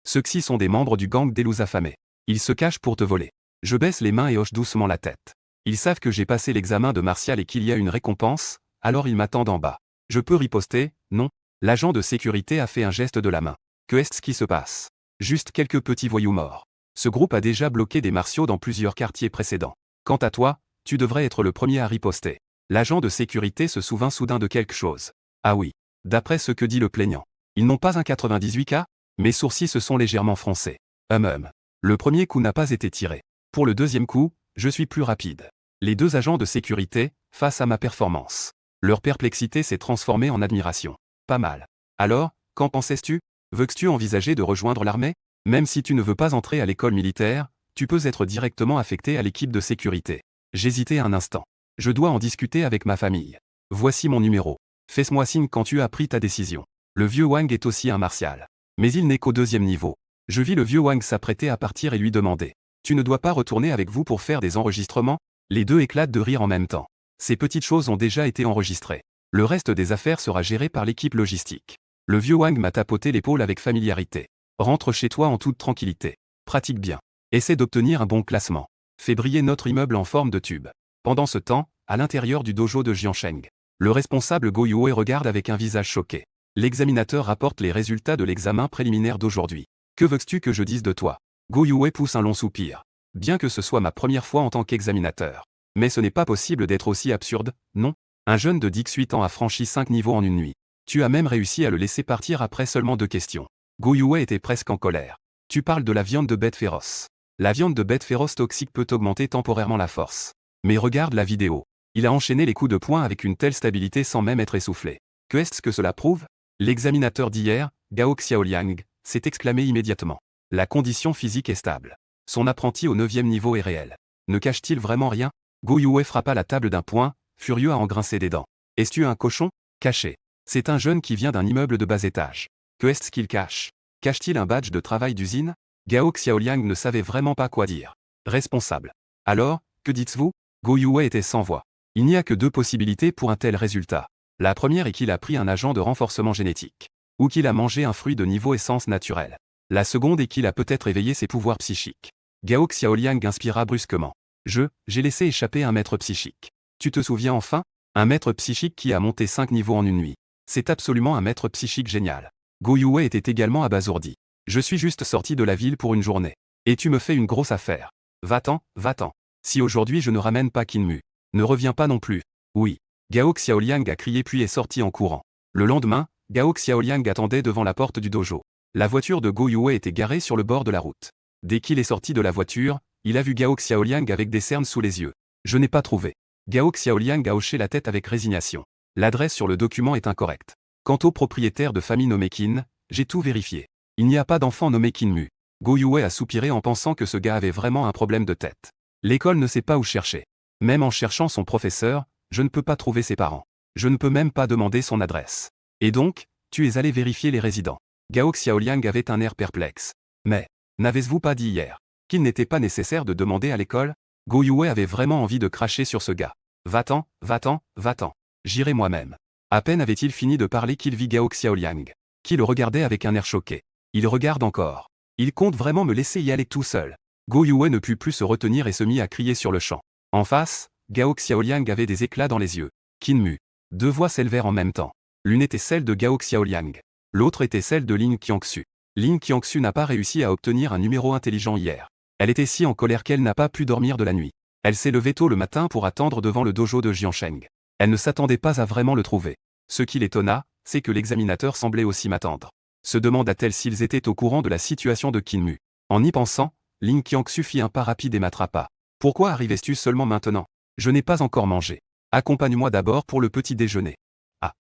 Speaker 1: Ceux-ci sont des membres du gang des loups affamés. Ils se cachent pour te voler. Je baisse les mains et hoche doucement la tête. Ils savent que j'ai passé l'examen de martial et qu'il y a une récompense, alors ils m'attendent en bas. Je peux riposter? Non. L'agent de sécurité a fait un geste de la main. Que est-ce qui se passe? Juste quelques petits voyous morts. Ce groupe a déjà bloqué des martiaux dans plusieurs quartiers précédents. Quant à toi, tu devrais être le premier à riposter. L'agent de sécurité se souvint soudain de quelque chose. Ah oui. D'après ce que dit le plaignant. Ils n'ont pas un 98K? Mes sourcils se sont légèrement froncés. Le premier coup n'a pas été tiré. Pour le deuxième coup, je suis plus rapide. Les 2 agents de sécurité, face à ma performance. Leur perplexité s'est transformée en admiration. Pas mal. Alors, qu'en pensais-tu? Veux-tu envisager de rejoindre l'armée? Même si tu ne veux pas entrer à l'école militaire, tu peux être directement affecté à l'équipe de sécurité. J'hésitais un instant. Je dois en discuter avec ma famille. Voici mon numéro. Fais-moi signe quand tu as pris ta décision. Le vieux Wang est aussi un martial. Mais il n'est qu'au 2e niveau. Je vis le vieux Wang s'apprêter à partir et lui demander. Tu ne dois pas retourner avec vous pour faire des enregistrements? Les 2 éclatent de rire en même temps. Ces petites choses ont déjà été enregistrées. Le reste des affaires sera géré par l'équipe logistique. Le vieux Wang m'a tapoté l'épaule avec familiarité. Rentre chez toi en toute tranquillité. Pratique bien. Essaie d'obtenir un bon classement. Fais briller notre immeuble en forme de tube. Pendant ce temps, à l'intérieur du dojo de Jiansheng, le responsable Go Yue regarde avec un visage choqué. L'examinateur rapporte les résultats de l'examen préliminaire d'aujourd'hui. Que veux-tu que je dise de toi? Go Yue pousse un long soupir. Bien que ce soit ma première fois en tant qu'examinateur. Mais ce n'est pas possible d'être aussi absurde, non? Un jeune de 18 ans a franchi 5 niveaux en une nuit. Tu as même réussi à le laisser partir après seulement 2 questions. Go Yue était presque en colère. Tu parles de la viande de bête féroce. La viande de bête féroce toxique peut augmenter temporairement la force. Mais regarde la vidéo. Il a enchaîné les coups de poing avec une telle stabilité sans même être essoufflé. Que est-ce que cela prouve? L'examinateur d'hier, Gao Xiaoliang, s'est exclamé immédiatement. La condition physique est stable. Son apprenti au 9e niveau est réel. Ne cache-t-il vraiment rien? Go Yue frappa la table d'un poing, furieux à en grincer des dents. Es-tu un cochon? Caché. C'est un jeune qui vient d'un immeuble de bas étage. Que est-ce qu'il cache? Cache-t-il un badge de travail d'usine? Gao Xiaoliang ne savait vraiment pas quoi dire. Responsable. Alors, que dites-vous? Go Yue était sans voix. Il n'y a que 2 possibilités pour un tel résultat. La première est qu'il a pris un agent de renforcement génétique. Ou qu'il a mangé un fruit de niveau essence naturelle. La seconde est qu'il a peut-être éveillé ses pouvoirs psychiques. Gao Xiaoliang inspira brusquement. J'ai laissé échapper un maître psychique. Tu te souviens enfin? Un maître psychique qui a monté 5 niveaux en une nuit. C'est absolument un maître psychique génial. Go Yue était également abasourdi. Je suis juste sorti de la ville pour une journée. Et tu me fais une grosse affaire. Va-t'en, va-t'en. Si aujourd'hui je ne ramène pas Kinmu, ne reviens pas non plus. Oui. Gao Xiaoliang a crié puis est sorti en courant. Le lendemain, Gao Xiaoliang attendait devant la porte du dojo. La voiture de Go Yue était garée sur le bord de la route. Dès qu'il est sorti de la voiture, il a vu Gao Xiaoliang avec des cernes sous les yeux. Je n'ai pas trouvé. Gao Xiaoliang a hoché la tête avec résignation. L'adresse sur le document est incorrecte. Quant au propriétaire de famille nommé Qin, j'ai tout vérifié. Il n'y a pas d'enfant nommé Kinmu. Go Yue a soupiré en pensant que ce gars avait vraiment un problème de tête. L'école ne sait pas où chercher. Même en cherchant son professeur, je ne peux pas trouver ses parents. Je ne peux même pas demander son adresse. Et donc, tu es allé vérifier les résidents. Gao Xiaoliang avait un air perplexe. Mais, n'avez-vous pas dit hier qu'il n'était pas nécessaire de demander à l'école? Go Yue avait vraiment envie de cracher sur ce gars. Va-t'en, va-t'en, va-t'en. J'irai moi-même. À peine avait-il fini de parler qu'il vit Gao Xiaoliang, qui le regardait avec un air choqué. Il regarde encore. Il compte vraiment me laisser y aller tout seul. Go Yue ne put plus se retenir et se mit à crier sur le champ. En face, Gao Xiaoliang avait des éclats dans les yeux. Kinmu. Deux voix s'élevèrent en même temps. L'une était celle de Gao Xiaoliang. L'autre était celle de Lin Qiangxu. Lin Qiangxu n'a pas réussi à obtenir un numéro intelligent hier. Elle était si en colère qu'elle n'a pas pu dormir de la nuit. Elle s'est levée tôt le matin pour attendre devant le dojo de Jiansheng. Elle ne s'attendait pas à vraiment le trouver. Ce qui l'étonna, c'est que l'examinateur semblait aussi m'attendre. Se demanda-t-elle s'ils étaient au courant de la situation de Kinmu. En y pensant, Lin Qiangxu fit un pas rapide et m'attrapa. Pourquoi arrives-tu seulement maintenant? Je n'ai pas encore mangé. Accompagne-moi d'abord pour le petit déjeuner. Ah.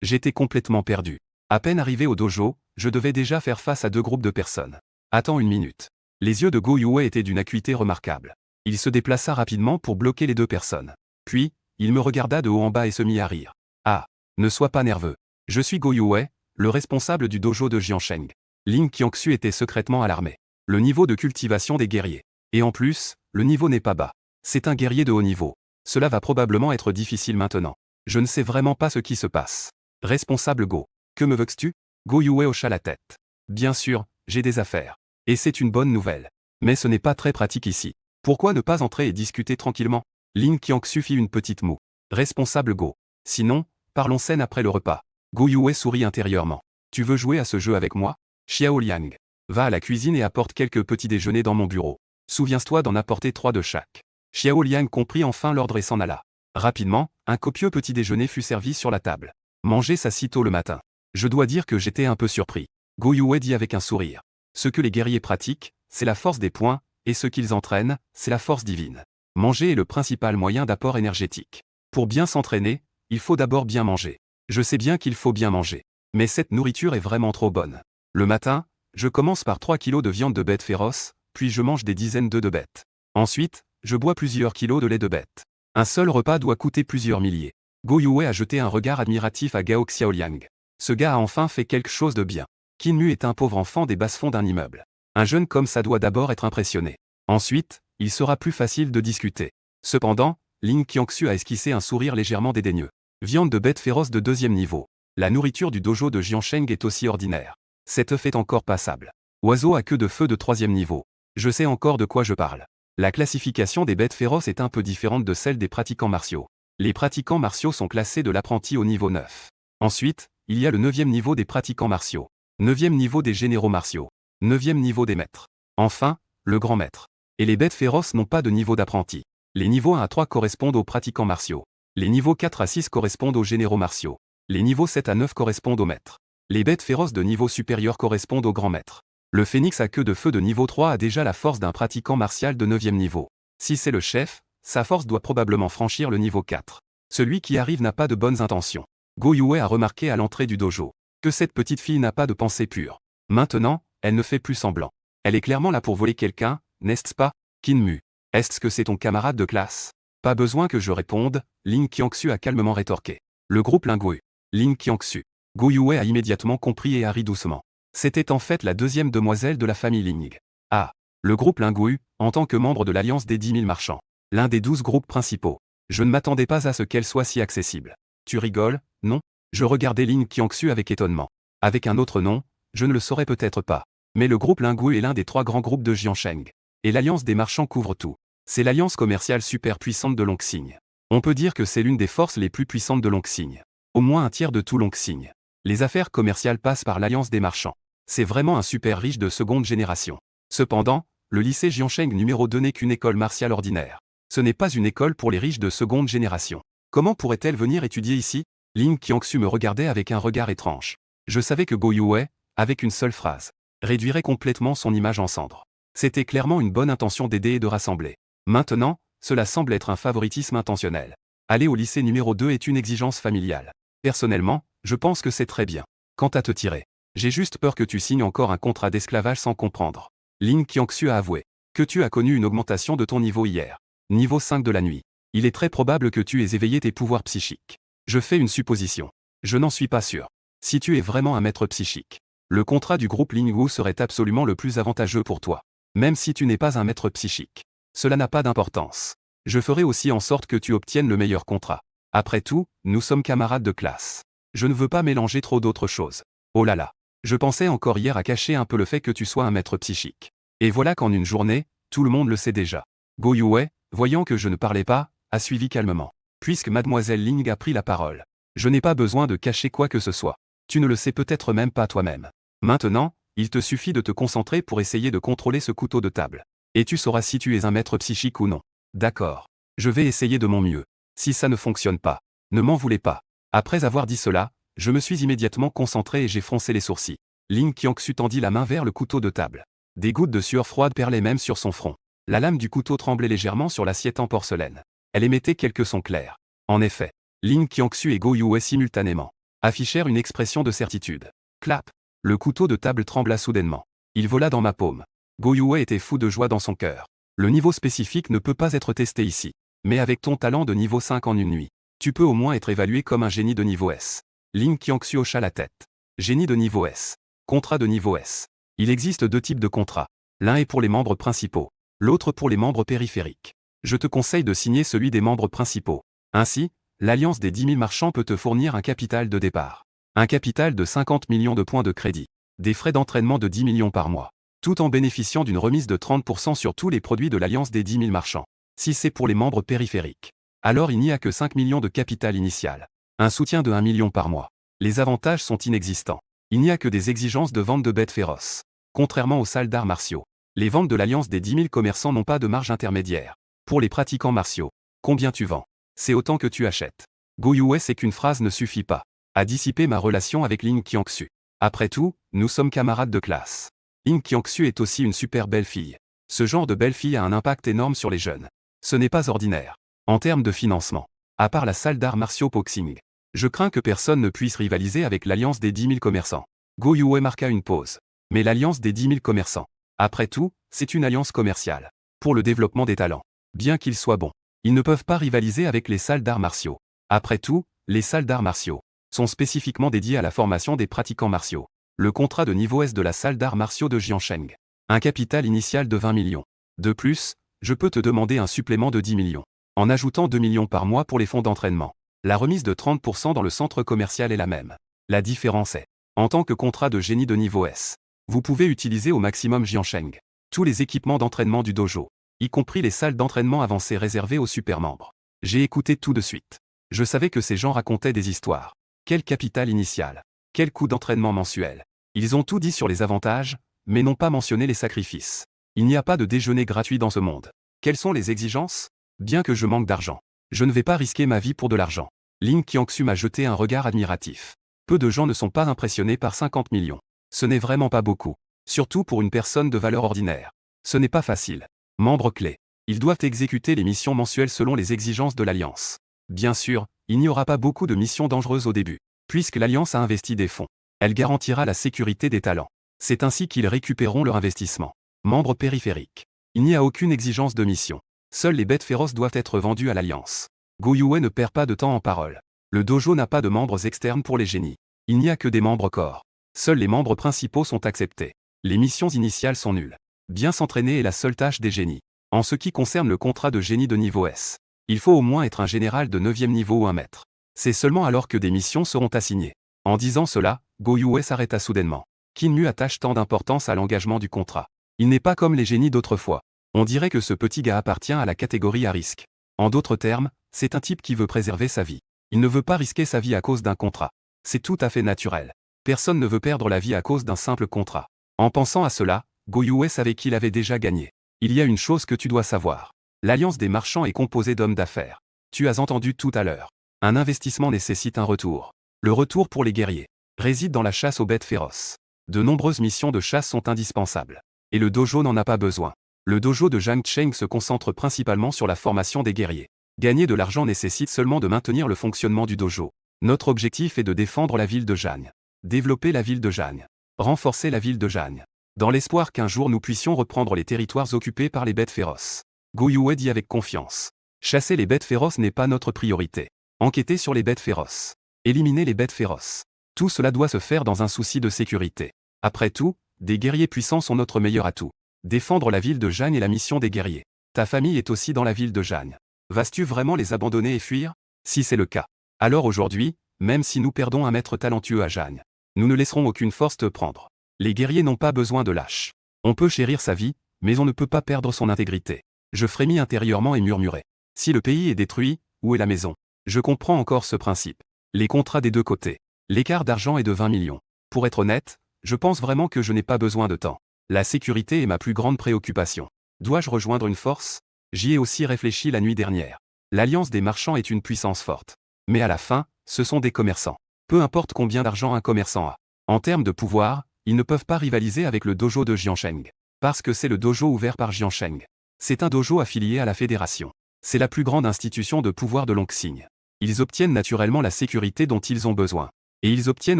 Speaker 1: J'étais complètement perdu. À peine arrivé au dojo, je devais déjà faire face à 2 groupes de personnes. Attends une minute. Les yeux de Go Yue étaient d'une acuité remarquable. Il se déplaça rapidement pour bloquer les 2 personnes. Puis, il me regarda de haut en bas et se mit à rire. Ah. Ne sois pas nerveux. Je suis Go Yue, le responsable du dojo de Jiansheng. Lin Qiangxu était secrètement alarmé. Le niveau de cultivation des guerriers. Et en plus, le niveau n'est pas bas. C'est un guerrier de haut niveau. Cela va probablement être difficile maintenant. Je ne sais vraiment pas ce qui se passe. Responsable Go. Que me veux-tu? Go Yue hocha la tête. Bien sûr, j'ai des affaires. Et c'est une bonne nouvelle. Mais ce n'est pas très pratique ici. Pourquoi ne pas entrer et discuter tranquillement? Lin Qiangxu fit une petite moue. Responsable Go. Sinon, parlons scène après le repas. Go Yue sourit intérieurement. Tu veux jouer à ce jeu avec moi? Xiaoliang. Va à la cuisine et apporte quelques petits déjeuners dans mon bureau. Souviens-toi d'en apporter 3 de chaque. Xiaoliang comprit enfin l'ordre et s'en alla. Rapidement, un copieux petit déjeuner fut servi sur la table. Manger ça si tôt le matin. Je dois dire que j'étais un peu surpris. Go Yue dit avec un sourire. Ce que les guerriers pratiquent, c'est la force des poings, et ce qu'ils entraînent, c'est la force divine. Manger est le principal moyen d'apport énergétique. Pour bien s'entraîner, il faut d'abord bien manger. Je sais bien qu'il faut bien manger. Mais cette nourriture est vraiment trop bonne. Le matin, je commence par 3 kilos de viande de bête féroce, puis je mange des dizaines d'œufs de bête. Ensuite, je bois plusieurs kilos de lait de bête. Un seul repas doit coûter plusieurs milliers. Go Yue a jeté un regard admiratif à Gao Xiaoliang. Ce gars a enfin fait quelque chose de bien. Kinmu est un pauvre enfant des bas-fonds d'un immeuble. Un jeune comme ça doit d'abord être impressionné. Ensuite, il sera plus facile de discuter. Cependant, Lin Qiangxu a esquissé un sourire légèrement dédaigneux. Viande de bête féroce de 2e niveau. La nourriture du dojo de Jiansheng est aussi ordinaire. Cet œuf est encore passable. Oiseau à queue de feu de 3e niveau. Je sais encore de quoi je parle. La classification des bêtes féroces est un peu différente de celle des pratiquants martiaux. Les pratiquants martiaux sont classés de l'apprenti au niveau 9. Ensuite, il y a le 9e niveau des pratiquants martiaux. 9e niveau des généraux martiaux. 9e niveau des maîtres. Enfin, le grand maître. Et les bêtes féroces n'ont pas de niveau d'apprenti. Les niveaux 1 à 3 correspondent aux pratiquants martiaux. Les niveaux 4 à 6 correspondent aux généraux martiaux. Les niveaux 7 à 9 correspondent aux maîtres. Les bêtes féroces de niveau supérieur correspondent aux grands maîtres. Le phénix à queue de feu de niveau 3 a déjà la force d'un pratiquant martial de 9e niveau. Si c'est le chef, sa force doit probablement franchir le niveau 4. Celui qui arrive n'a pas de bonnes intentions. Go Yue a remarqué à l'entrée du dojo que cette petite fille n'a pas de pensée pure. Maintenant, elle ne fait plus semblant. Elle est clairement là pour voler quelqu'un, n'est-ce pas, Kinmu? Est-ce que c'est ton camarade de classe? Pas besoin que je réponde, Lin Qiangxu a calmement rétorqué. Le groupe Lingui. Lin Qiangxu. Go Yue a immédiatement compris et a ri doucement. C'était en fait la 2e demoiselle de la famille Ling. Ah. Le groupe Lingui, en tant que membre de l'Alliance des 10 000 marchands. L'un des 12 groupes principaux. Je ne m'attendais pas à ce qu'elle soit si accessible. Tu rigoles, non? Je regardais Lin Qiangxu avec étonnement. Avec un autre nom, je ne le saurais peut-être pas. Mais le groupe Lingui est l'un des 3 grands groupes de Jiansheng. Et l'Alliance des marchands couvre tout. C'est l'alliance commerciale super puissante de Longxing. On peut dire que c'est l'une des forces les plus puissantes de Longxing. Au moins un tiers de tout Longxing. Les affaires commerciales passent par l'Alliance des marchands. C'est vraiment un super riche de seconde génération. Cependant, le lycée Jiansheng numéro 2 n'est qu'une école martiale ordinaire. Ce n'est pas une école pour les riches de seconde génération. Comment pourrait-elle venir étudier ici? Lin Qiangxu me regardait avec un regard étrange. Je savais que Go Yue, avec une seule phrase, réduirait complètement son image en cendres. C'était clairement une bonne intention d'aider et de rassembler. Maintenant, cela semble être un favoritisme intentionnel. Aller au lycée numéro 2 est une exigence familiale. Personnellement, je pense que c'est très bien. Quant à te tirer, j'ai juste peur que tu signes encore un contrat d'esclavage sans comprendre. Lin Qiangxu a avoué que tu as connu une augmentation de ton niveau hier. Niveau 5 de la nuit. Il est très probable que tu aies éveillé tes pouvoirs psychiques. Je fais une supposition. Je n'en suis pas sûr. Si tu es vraiment un maître psychique, le contrat du groupe Lingwu serait absolument le plus avantageux pour toi. Même si tu n'es pas un maître psychique. Cela n'a pas d'importance. Je ferai aussi en sorte que tu obtiennes le meilleur contrat. Après tout, nous sommes camarades de classe. Je ne veux pas mélanger trop d'autres choses. Oh là là. Je pensais encore hier à cacher un peu le fait que tu sois un maître psychique. Et voilà qu'en une journée, tout le monde le sait déjà. Go Yue, voyant que je ne parlais pas, a suivi calmement. Puisque mademoiselle Ling a pris la parole. Je n'ai pas besoin de cacher quoi que ce soit. Tu ne le sais peut-être même pas toi-même. Maintenant, il te suffit de te concentrer pour essayer de contrôler ce couteau de table. Et tu sauras si tu es un maître psychique ou non. D'accord. Je vais essayer de mon mieux. Si ça ne fonctionne pas, ne m'en voulez pas. Après avoir dit cela, je me suis immédiatement concentré et j'ai froncé les sourcils. Lin Qiangxu tendit la main vers le couteau de table. Des gouttes de sueur froide perlaient même sur son front. La lame du couteau tremblait légèrement sur l'assiette en porcelaine. Elle émettait quelques sons clairs. En effet, Lin Qiangxu et Go Yue simultanément affichèrent une expression de certitude. Clap. Le couteau de table trembla soudainement. Il vola dans ma paume. Go Yue était fou de joie dans son cœur. Le niveau spécifique ne peut pas être testé ici. Mais avec ton talent de niveau 5 en une nuit, tu peux au moins être évalué comme un génie de niveau S. Lin Qiangxu hocha la tête. Génie de niveau S. Contrat de niveau S. Il existe deux types de contrats. L'un est pour les membres principaux, l'autre pour les membres périphériques. Je te conseille de signer celui des membres principaux. Ainsi, l'Alliance des 10 000 marchands peut te fournir un capital de départ. Un capital de 50 millions de points de crédit. Des frais d'entraînement de 10 millions par mois. Tout en bénéficiant d'une remise de 30% sur tous les produits de l'Alliance des 10 000 marchands. Si c'est pour les membres périphériques, alors il n'y a que 5 millions de capital initial. Un soutien de 1 million par mois. Les avantages sont inexistants. Il n'y a que des exigences de vente de bêtes féroces. Contrairement aux salles d'arts martiaux, les ventes de l'Alliance des 10 000 commerçants n'ont pas de marge intermédiaire. Pour les pratiquants martiaux, combien tu vends? C'est autant que tu achètes. Go Yue sait qu'une phrase ne suffit pas à dissiper ma relation avec Lin Qiangxu. Après tout, nous sommes camarades de classe. Lin Qiangxu est aussi une super belle fille. Ce genre de belle fille a un impact énorme sur les jeunes. Ce n'est pas ordinaire. En termes de financement, à part la salle d'arts martiaux Boxing, je crains que personne ne puisse rivaliser avec l'Alliance des 10 000 commerçants. Go Yue marqua une pause. Mais l'Alliance des 10 000 commerçants, après tout, c'est une alliance commerciale. Pour le développement des talents. Bien qu'ils soient bons, ils ne peuvent pas rivaliser avec les salles d'arts martiaux. Après tout, les salles d'arts martiaux sont spécifiquement dédiées à la formation des pratiquants martiaux. Le contrat de niveau S de la salle d'arts martiaux de Jiansheng. Un capital initial de 20 millions. De plus, je peux te demander un supplément de 10 millions. En ajoutant 2 millions par mois pour les fonds d'entraînement. La remise de 30% dans le centre commercial est la même. La différence est, en tant que contrat de génie de niveau S, vous pouvez utiliser au maximum Jiansheng tous les équipements d'entraînement du dojo, y compris les salles d'entraînement avancées réservées aux super membres. J'ai écouté tout de suite. Je savais que ces gens racontaient des histoires. Quel capital initial? Quel coût d'entraînement mensuel? Ils ont tout dit sur les avantages, mais n'ont pas mentionné les sacrifices. Il n'y a pas de déjeuner gratuit dans ce monde. Quelles sont les exigences? Bien que je manque d'argent, je ne vais pas risquer ma vie pour de l'argent. Lin Qiangxu m'a jeté un regard admiratif. Peu de gens ne sont pas impressionnés par 50 millions. Ce n'est vraiment pas beaucoup. Surtout pour une personne de valeur ordinaire. Ce n'est pas facile. Membres clés. Ils doivent exécuter les missions mensuelles selon les exigences de l'Alliance. Bien sûr, il n'y aura pas beaucoup de missions dangereuses au début. Puisque l'Alliance a investi des fonds, elle garantira la sécurité des talents. C'est ainsi qu'ils récupéreront leur investissement. Membres périphériques. Il n'y a aucune exigence de mission. Seules les bêtes féroces doivent être vendues à l'Alliance. Go Yue ne perd pas de temps en parole. Le dojo n'a pas de membres externes pour les génies. Il n'y a que des membres corps. Seuls les membres principaux sont acceptés. Les missions initiales sont nulles. Bien s'entraîner est la seule tâche des génies. En ce qui concerne le contrat de génie de niveau S, il faut au moins être un général de 9e niveau ou un maître. C'est seulement alors que des missions seront assignées. En disant cela, Go Yue s'arrêta soudainement. Qin Mu attache tant d'importance à l'engagement du contrat. Il n'est pas comme les génies d'autrefois. On dirait que ce petit gars appartient à la catégorie à risque. En d'autres termes, c'est un type qui veut préserver sa vie. Il ne veut pas risquer sa vie à cause d'un contrat. C'est tout à fait naturel. Personne ne veut perdre la vie à cause d'un simple contrat. En pensant à cela, Go Yue savait qu'il avait déjà gagné. Il y a une chose que tu dois savoir. L'Alliance des marchands est composée d'hommes d'affaires. Tu as entendu tout à l'heure. Un investissement nécessite un retour. Le retour pour les guerriers réside dans la chasse aux bêtes féroces. De nombreuses missions de chasse sont indispensables. Et le dojo n'en a pas besoin. Le dojo de Zhang Cheng se concentre principalement sur la formation des guerriers. Gagner de l'argent nécessite seulement de maintenir le fonctionnement du dojo. Notre objectif est de défendre la ville de Jian. Développer la ville de Jian. Renforcer la ville de Jian. Dans l'espoir qu'un jour nous puissions reprendre les territoires occupés par les bêtes féroces. Go Yue dit avec confiance. Chasser les bêtes féroces n'est pas notre priorité. Enquêter sur les bêtes féroces. Éliminer les bêtes féroces. Tout cela doit se faire dans un souci de sécurité. Après tout, des guerriers puissants sont notre meilleur atout. Défendre la ville de Jian est la mission des guerriers. Ta famille est aussi dans la ville de Jian. Vas-tu vraiment les abandonner et fuir? Si c'est le cas. Alors aujourd'hui, même si nous perdons un maître talentueux à Jian, nous ne laisserons aucune force te prendre. Les guerriers n'ont pas besoin de lâches. On peut chérir sa vie, mais on ne peut pas perdre son intégrité. Je frémis intérieurement et murmurai. Si le pays est détruit, où est la maison? Je comprends encore ce principe. Les contrats des deux côtés. L'écart d'argent est de 20 millions. Pour être honnête, je pense vraiment que je n'ai pas besoin de temps. La sécurité est ma plus grande préoccupation. Dois-je rejoindre une force? J'y ai aussi réfléchi la nuit dernière. L'Alliance des marchands est une puissance forte. Mais à la fin, ce sont des commerçants. Peu importe combien d'argent un commerçant a. En termes de pouvoir, ils ne peuvent pas rivaliser avec le dojo de Jiansheng. Parce que c'est le dojo ouvert par Jiansheng. C'est un dojo affilié à la fédération. C'est la plus grande institution de pouvoir de Longxing. Ils obtiennent naturellement la sécurité dont ils ont besoin. Et ils obtiennent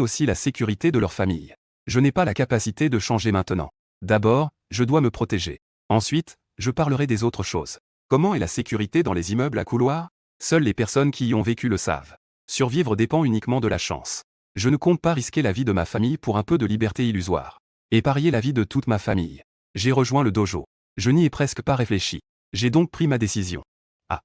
Speaker 1: aussi la sécurité de leur famille. Je n'ai pas la capacité de changer maintenant. D'abord, je dois me protéger. Ensuite, je parlerai des autres choses. Comment est la sécurité dans les immeubles à couloirs? Seules les personnes qui y ont vécu le savent. Survivre dépend uniquement de la chance. Je ne compte pas risquer la vie de ma famille pour un peu de liberté illusoire. Et parier la vie de toute ma famille. J'ai rejoint le dojo. Je n'y ai presque pas réfléchi. J'ai donc pris ma décision. Ah.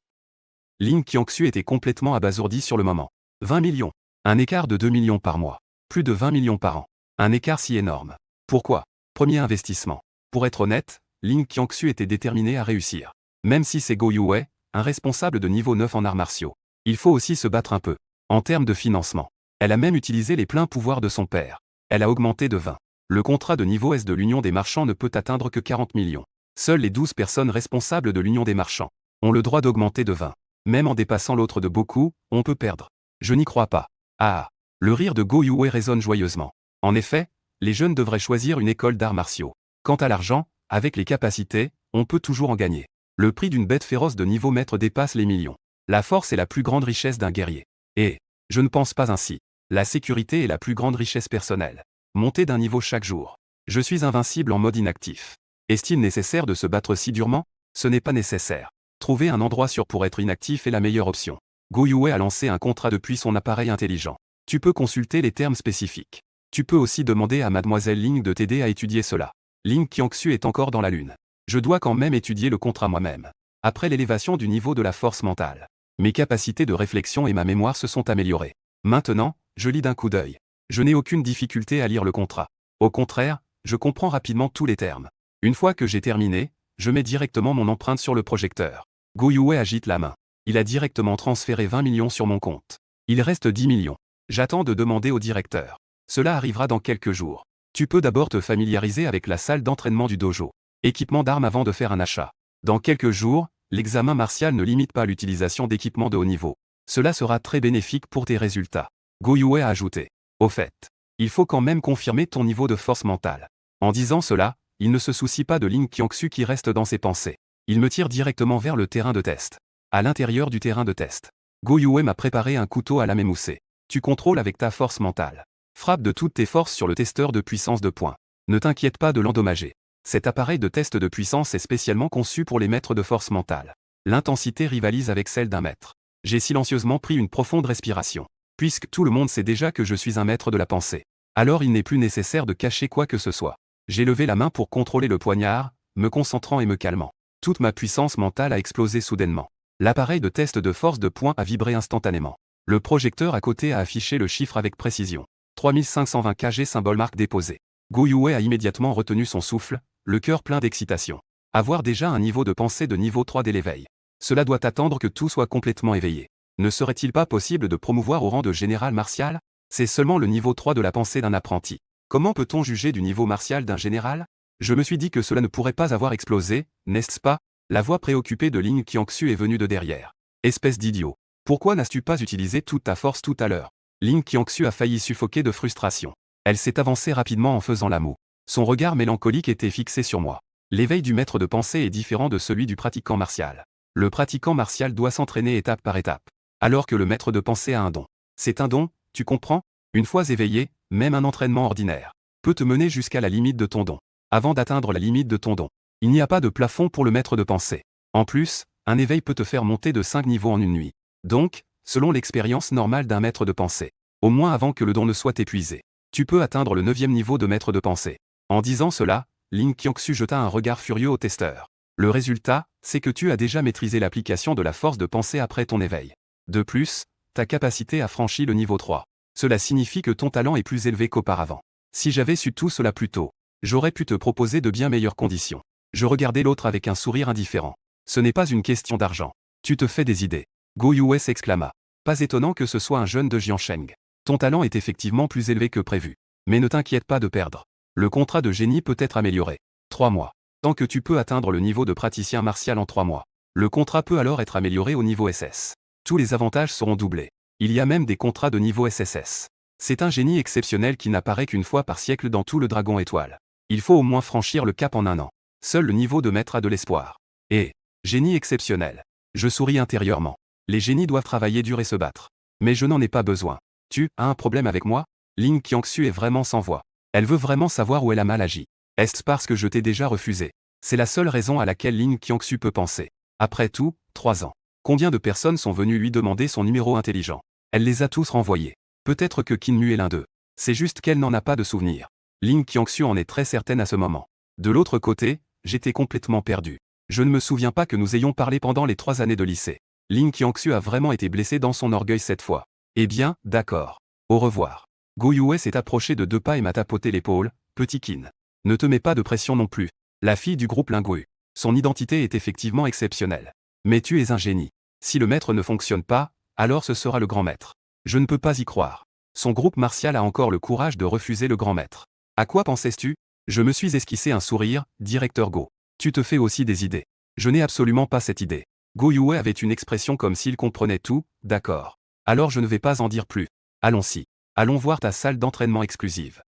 Speaker 1: Ling Qiangxu était complètement abasourdi sur le moment. 20 millions. Un écart de 2 millions par mois. Plus de 20 millions par an. Un écart si énorme. Pourquoi? Premier investissement. Pour être honnête, Ling Qiangxu était déterminé à réussir. Même si c'est Go Yue, un responsable de niveau 9 en arts martiaux. Il faut aussi se battre un peu. En termes de financement. Elle a même utilisé les pleins pouvoirs de son père. Elle a augmenté de 20. Le contrat de niveau S de l'Union des marchands ne peut atteindre que 40 millions. Seules les 12 personnes responsables de l'Union des marchands ont le droit d'augmenter de 20. Même en dépassant l'autre de beaucoup, on peut perdre. Je n'y crois pas. Ah. Le rire de Go Yue résonne joyeusement. En effet, les jeunes devraient choisir une école d'arts martiaux. Quant à l'argent, avec les capacités, on peut toujours en gagner. Le prix d'une bête féroce de niveau maître dépasse les millions. La force est la plus grande richesse d'un guerrier. Et, je ne pense pas ainsi. La sécurité est la plus grande richesse personnelle. Monter d'un niveau chaque jour. Je suis invincible en mode inactif. Est-il nécessaire de se battre si durement? Ce n'est pas nécessaire. Trouver un endroit sûr pour être inactif est la meilleure option. Go Yue a lancé un contrat depuis son appareil intelligent. Tu peux consulter les termes spécifiques. Tu peux aussi demander à Mademoiselle Ling de t'aider à étudier cela. Ling Qiangxu est encore dans la lune. Je dois quand même étudier le contrat moi-même. Après l'élévation du niveau de la force mentale, mes capacités de réflexion et ma mémoire se sont améliorées. Maintenant, je lis d'un coup d'œil. Je n'ai aucune difficulté à lire le contrat. Au contraire, je comprends rapidement tous les termes. Une fois que j'ai terminé, je mets directement mon empreinte sur le projecteur. Go Yue agite la main. Il a directement transféré 20 millions sur mon compte. Il reste 10 millions. J'attends de demander au directeur. Cela arrivera dans quelques jours. Tu peux d'abord te familiariser avec la salle d'entraînement du dojo. Équipement d'armes avant de faire un achat. Dans quelques jours, l'examen martial ne limite pas l'utilisation d'équipements de haut niveau. Cela sera très bénéfique pour tes résultats. Go Yue a ajouté. Au fait, il faut quand même confirmer ton niveau de force mentale. En disant cela, il ne se soucie pas de Ling Qiangxu qui reste dans ses pensées. Il me tire directement vers le terrain de test. À l'intérieur du terrain de test, Go Yue m'a préparé un couteau à lame émoussée. Tu contrôles avec ta force mentale. Frappe de toutes tes forces sur le testeur de puissance de poing. Ne t'inquiète pas de l'endommager. Cet appareil de test de puissance est spécialement conçu pour les maîtres de force mentale. L'intensité rivalise avec celle d'un maître. J'ai silencieusement pris une profonde respiration. Puisque tout le monde sait déjà que je suis un maître de la pensée. Alors il n'est plus nécessaire de cacher quoi que ce soit. J'ai levé la main pour contrôler le poignard, me concentrant et me calmant. Toute ma puissance mentale a explosé soudainement. L'appareil de test de force de poing a vibré instantanément. Le projecteur à côté a affiché le chiffre avec précision. 3520 kg symbole marque déposé. Go Yue a immédiatement retenu son souffle, le cœur plein d'excitation. Avoir déjà un niveau de pensée de niveau 3 dès l'éveil. Cela doit attendre que tout soit complètement éveillé. Ne serait-il pas possible de promouvoir au rang de général martial? C'est seulement le niveau 3 de la pensée d'un apprenti. Comment peut-on juger du niveau martial d'un général? Je me suis dit que cela ne pourrait pas avoir explosé, n'est-ce pas? La voix préoccupée de Ling Qiangxu est venue de derrière. Espèce d'idiot. Pourquoi n'as-tu pas utilisé toute ta force tout à l'heure? Ling Qiangxu a failli suffoquer de frustration. Elle s'est avancée rapidement en faisant la moue. Son regard mélancolique était fixé sur moi. L'éveil du maître de pensée est différent de celui du pratiquant martial. Le pratiquant martial doit s'entraîner étape par étape. Alors que le maître de pensée a un don. C'est un don, tu comprends? Une fois éveillé, même un entraînement ordinaire peut te mener jusqu'à la limite de ton don. Avant d'atteindre la limite de ton don, il n'y a pas de plafond pour le maître de pensée. En plus, un éveil peut te faire monter de 5 niveaux en une nuit. Donc, selon l'expérience normale d'un maître de pensée, au moins avant que le don ne soit épuisé, tu peux atteindre le 9e niveau de maître de pensée. En disant cela, Ling Qiangxu jeta un regard furieux au testeur. Le résultat, c'est que tu as déjà maîtrisé l'application de la force de pensée après ton éveil. De plus, ta capacité a franchi le niveau 3. Cela signifie que ton talent est plus élevé qu'auparavant. Si j'avais su tout cela plus tôt, j'aurais pu te proposer de bien meilleures conditions. Je regardais l'autre avec un sourire indifférent. Ce n'est pas une question d'argent. Tu te fais des idées. Go Yue s'exclama. Pas étonnant que ce soit un jeune de Jiansheng. Ton talent est effectivement plus élevé que prévu. Mais ne t'inquiète pas de perdre. Le contrat de génie peut être amélioré. 3 mois. Tant que tu peux atteindre le niveau de praticien martial en 3 mois. Le contrat peut alors être amélioré au niveau SS. Tous les avantages seront doublés. Il y a même des contrats de niveau SSS. C'est un génie exceptionnel qui n'apparaît qu'une fois par siècle dans tout le Dragon Étoile. Il faut au moins franchir le cap en un an. Seul le niveau de maître a de l'espoir. Et, génie exceptionnel. Je souris intérieurement. Les génies doivent travailler dur et se battre. Mais je n'en ai pas besoin. Tu as un problème avec moi? Ling Qiangxu est vraiment sans voix. Elle veut vraiment savoir où elle a mal agi. Est-ce parce que je t'ai déjà refusé? C'est la seule raison à laquelle Ling Qiangxu peut penser. Après tout, 3 ans. Combien de personnes sont venues lui demander son numéro intelligent? Elle les a tous renvoyés. Peut-être que Qin Mu est l'un d'eux. C'est juste qu'elle n'en a pas de souvenir. Ling Qiangxu en est très certaine à ce moment. De l'autre côté, j'étais complètement perdu. Je ne me souviens pas que nous ayons parlé pendant les 3 années de lycée. Ling Qiangxu a vraiment été blessé dans son orgueil cette fois. Eh bien, d'accord. Au revoir. Go Yue s'est approché de 2 pas et m'a tapoté l'épaule. Petit Qin. Ne te mets pas de pression non plus. La fille du groupe Lingwu. Son identité est effectivement exceptionnelle. Mais tu es un génie. Si le maître ne fonctionne pas, alors ce sera le grand maître. Je ne peux pas y croire. Son groupe martial a encore le courage de refuser le grand maître. À quoi pensais-tu? Je me suis esquissé un sourire, directeur Go. Tu te fais aussi des idées. Je n'ai absolument pas cette idée. Go Yue avait une expression comme s'il comprenait tout, d'accord. Alors je ne vais pas en dire plus. Allons-y. Allons voir ta salle d'entraînement exclusive.